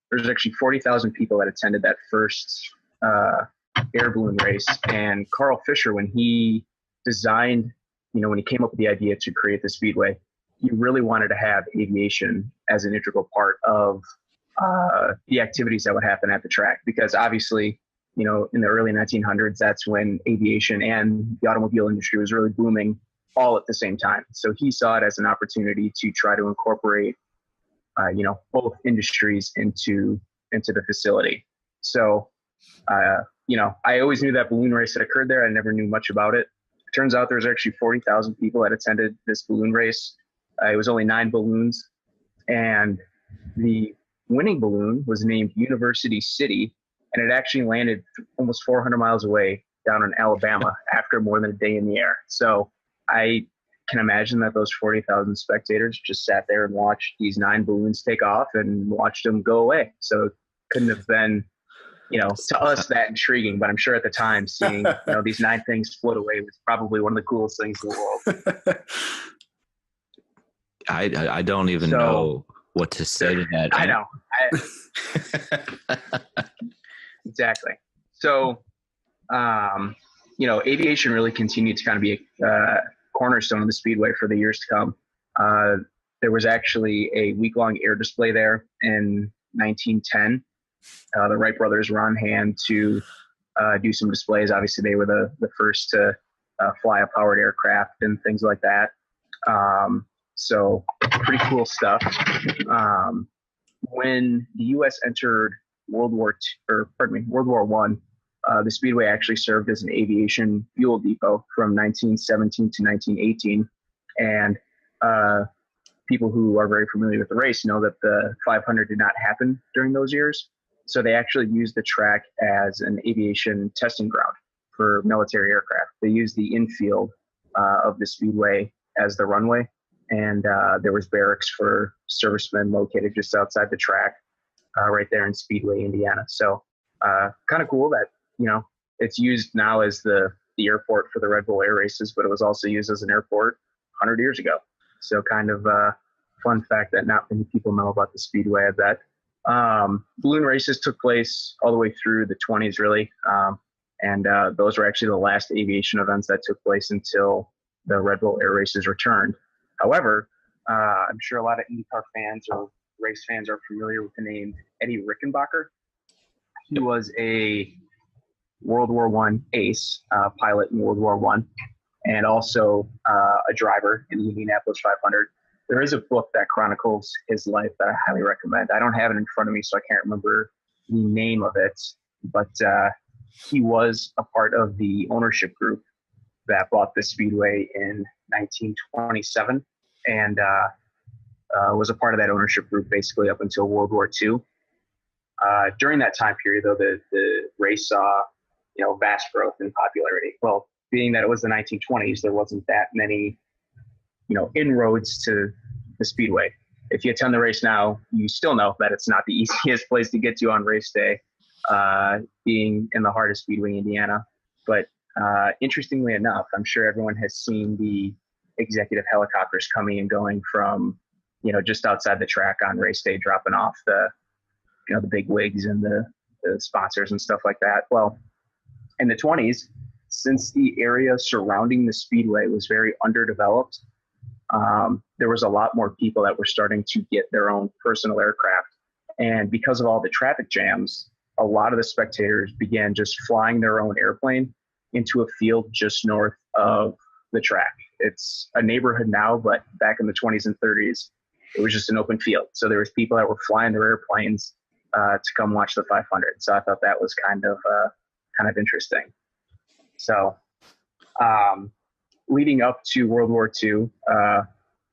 There's actually 40,000 people that attended that first air balloon race. And Carl Fisher, when he designed, when he came up with the idea to create the Speedway, he really wanted to have aviation as an integral part of the activities that would happen at the track, because obviously, in the early 1900s, that's when aviation and the automobile industry was really booming all at the same time. So he saw it as an opportunity to try to incorporate, both industries into the facility. So, I always knew that balloon race that occurred there. I never knew much about it. It turns out there's actually 40,000 people that attended this balloon race. It was only 9 balloons, and the winning balloon was named University City, and it actually landed almost 400 miles away down in Alabama after more than a day in the air. So I can imagine that those 40,000 spectators just sat there and watched these 9 balloons take off and watched them go away. So it couldn't have been, to us that intriguing, but I'm sure at the time seeing, these 9 things float away was probably one of the coolest things in the world. I don't even know what to say to that. I know. Exactly. So, aviation really continued to kind of be a cornerstone of the Speedway for the years to come. There was actually a week-long air display there in 1910. The Wright brothers were on hand to do some displays. Obviously, they were the first to fly a powered aircraft and things like that. So pretty cool stuff. When the U.S. entered World War I, the Speedway actually served as an aviation fuel depot from 1917 to 1918. And people who are very familiar with the race know that the 500 did not happen during those years. So they actually used the track as an aviation testing ground for military aircraft. They used the infield of the speedway as the runway, and there was barracks for servicemen located just outside the track, right there in Speedway, Indiana. So kind of cool that, you know, it's used now as the airport for the Red Bull Air Races, but it was also used as an airport 100 years ago. So kind of a fun fact that not many people know about the Speedway, I bet. Balloon races took place all the way through the 20s, really. And those were actually the last aviation events that took place until the Red Bull Air Races returned. However, I'm sure a lot of IndyCar fans or race fans are familiar with the name Eddie Rickenbacker. He was a World War I ace, pilot in World War I, and also a driver in the Indianapolis 500. There is a book that chronicles his life that I highly recommend. I don't have it in front of me, so I can't remember the name of it, but he was a part of the ownership group that bought the Speedway in 1927, and was a part of that ownership group basically up until World War II. During that time period, though, the race saw, you know, vast growth in popularity. Well, being that it was the 1920s, there wasn't that many, you know, inroads to the Speedway. If you attend the race now, you still know that it's not the easiest place to get to on race day, being in the heart of Speedway, Indiana. But interestingly enough, I'm sure everyone has seen the executive helicopters coming and going from, you know, just outside the track on race day, dropping off the, you know, the big wigs and the sponsors and stuff like that. Well, in the 20s, since the area surrounding the Speedway was very underdeveloped, there was a lot more people that were starting to get their own personal aircraft. And because of all the traffic jams, a lot of the spectators began just flying their own airplane into a field just north of the track. It's a neighborhood now, but back in the 20s and 30s, it was just an open field. So there was people that were flying their airplanes to come watch the 500. So I thought that was kind of interesting. So leading up to World War II,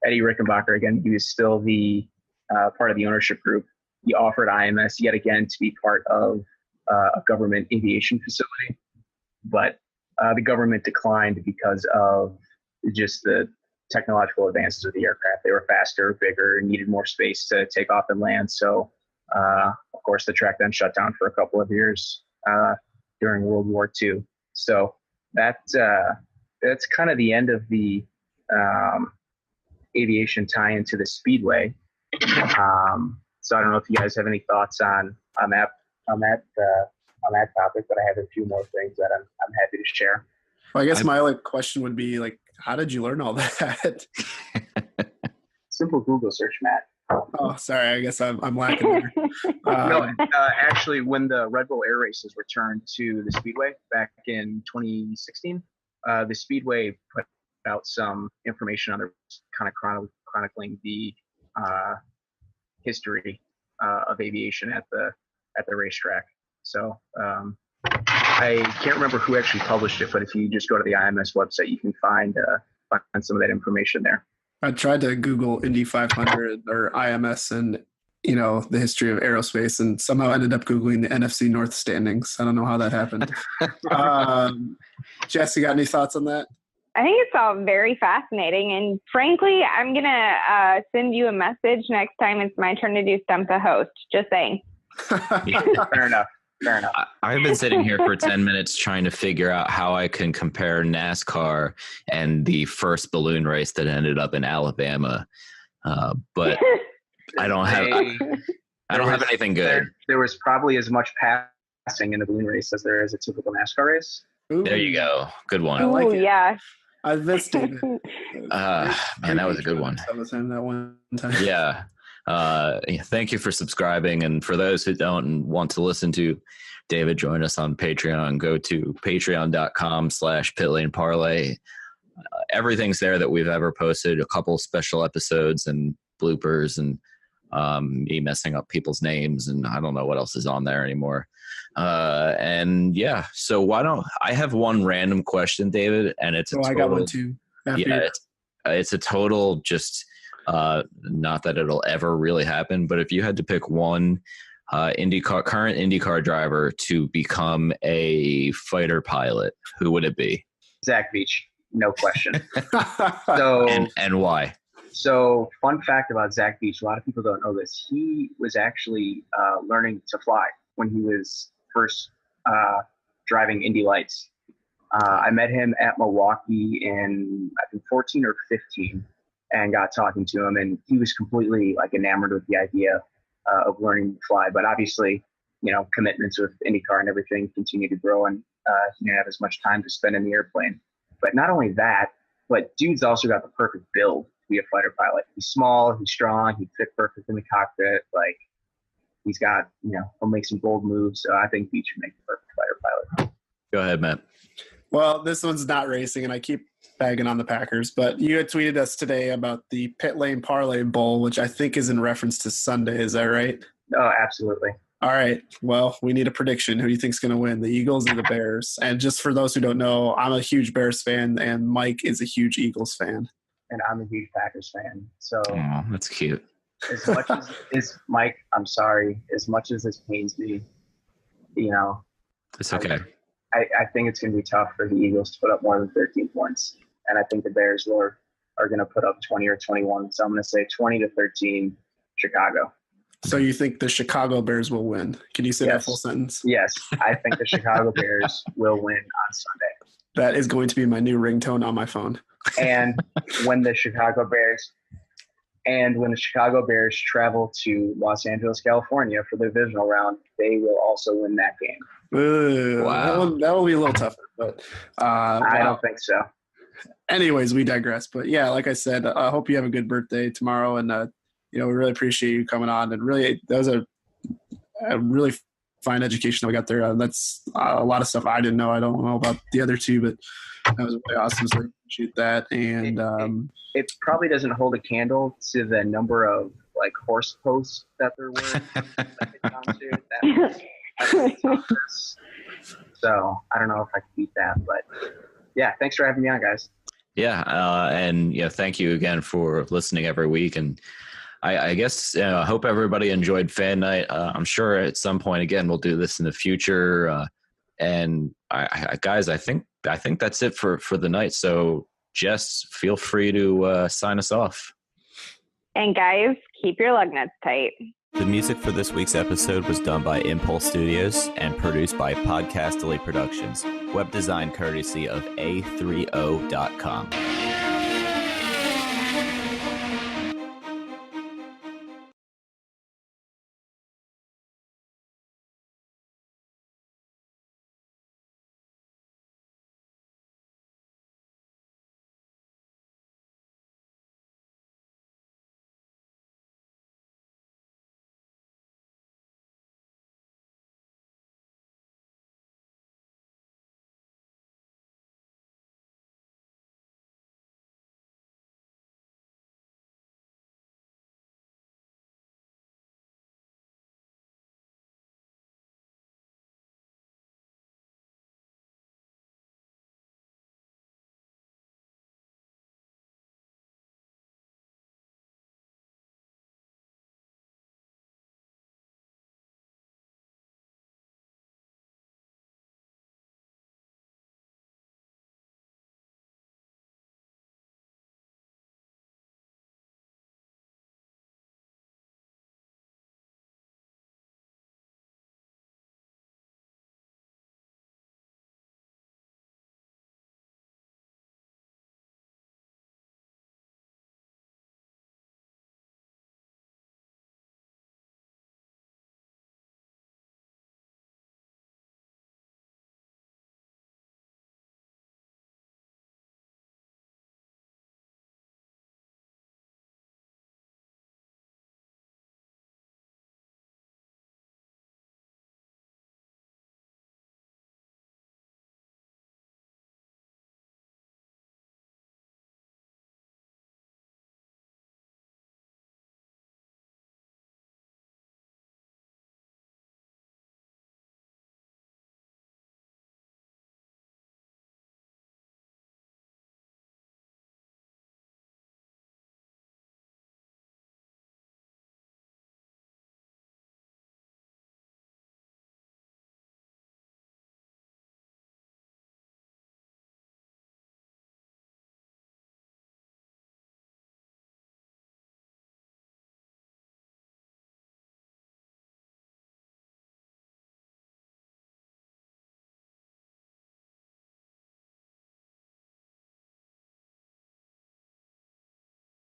Eddie Rickenbacker, again, he was still the part of the ownership group. He offered IMS yet again to be part of a government aviation facility, but the government declined because of just the technological advances of the aircraft. They were faster, bigger, needed more space to take off and land. So, of course, the track then shut down for a couple of years during World War II. So that's kind of the end of the aviation tie into the Speedway. So I don't know if you guys have any thoughts on that topic, but I have a few more things that I'm happy to share. Well, I guess my only question would be, like, how did you learn all that? Simple Google search, Matt. Oh, sorry. I guess I'm lacking there. No, actually, when the Red Bull Air Races returned to the Speedway back in 2016, the Speedway put out some information on the kind of chronicling the history of aviation at the racetrack. So I can't remember who actually published it, but if you just go to the IMS website, you can find some of that information there. I tried to Google Indy 500 or IMS and, you know, the history of aerospace, and somehow ended up Googling the NFC North standings. I don't know how that happened. Jess, you got any thoughts on that? I think it's all very fascinating. And frankly, I'm going to send you a message next time it's my turn to do Stump the Host. Just saying. Fair enough. I've been sitting here for 10 minutes trying to figure out how I can compare NASCAR and the first balloon race that ended up in Alabama. But I don't have anything good. There was probably as much passing in the balloon race as there is a typical NASCAR race. Ooh. There you go. Good one. I like it. Yeah. I missed it. Man, that was a good one. That one time. Yeah. Thank you for subscribing. And for those who don't want to listen to David, join us on Patreon. Go to patreon.com/pitlaneparley. Everything's there that we've ever posted, a couple special episodes and bloopers and me messing up people's names. And I don't know what else is on there anymore. And yeah, so why don't I have one random question, David? And it's I got one too. it's a total just not that it'll ever really happen, but if you had to pick one current IndyCar driver to become a fighter pilot, who would it be? Zach Beach, no question. So and why? So, fun fact about Zach Beach, a lot of people don't know this. He was actually learning to fly when he was first driving Indy Lights. I met him at Milwaukee in, I think, 14 or 15, and got talking to him, and he was completely like enamored with the idea of learning to fly. But obviously, commitments with IndyCar and everything continue to grow, and he didn't have as much time to spend in the airplane. But not only that, but dude's also got the perfect build to be a fighter pilot. He's small, he's strong, he'd fit perfect in the cockpit. Like, he's got, he'll make some bold moves. So I think Beach would make the perfect fighter pilot. Go ahead, Matt. Well, this one's not racing, and I keep bagging on the Packers, but you had tweeted us today about the Pit Lane Parlay Bowl, which I think is in reference to Sunday. Is that right? Oh, absolutely. All right. Well, we need a prediction. Who do you think's going to win, the Eagles or the Bears? And just for those who don't know, I'm a huge Bears fan, and Mike is a huge Eagles fan. And I'm a huge Packers fan. So that's cute. As much as Mike, I'm sorry. As much as this pains me, it's okay. I think it's going to be tough for the Eagles to put up more than 13 points. And I think the Bears are going to put up 20 or 21. So I'm going to say 20-13 Chicago. So you think the Chicago Bears will win? Can you say that full sentence? Yes. I think the Chicago Bears will win on Sunday. That is going to be my new ringtone on my phone. And when the Chicago Bears travel to Los Angeles, California for the divisional round, they will also win that game. Wow. That will be a little tougher, but I don't think so. Anyways, we digress. But yeah, like I said, I hope you have a good birthday tomorrow, and we really appreciate you coming on. And really, that was a really fine education that we got there. That's a lot of stuff I didn't know. I don't know about the other two, but that was really awesome. So I appreciate that. And it probably doesn't hold a candle to the number of like horse posts that there were. So I don't know if I can beat that, but yeah, thanks for having me on, guys. Yeah, and thank you again for listening every week. And I guess I hope everybody enjoyed Fan Night. I'm sure at some point again we'll do this in the future. And guys, I think that's it for the night. So Jess, feel free to sign us off. And guys, keep your lug nuts tight. The music for this week's episode was done by Impulse Studios and produced by Podcastily Productions. Web design courtesy of A30.com.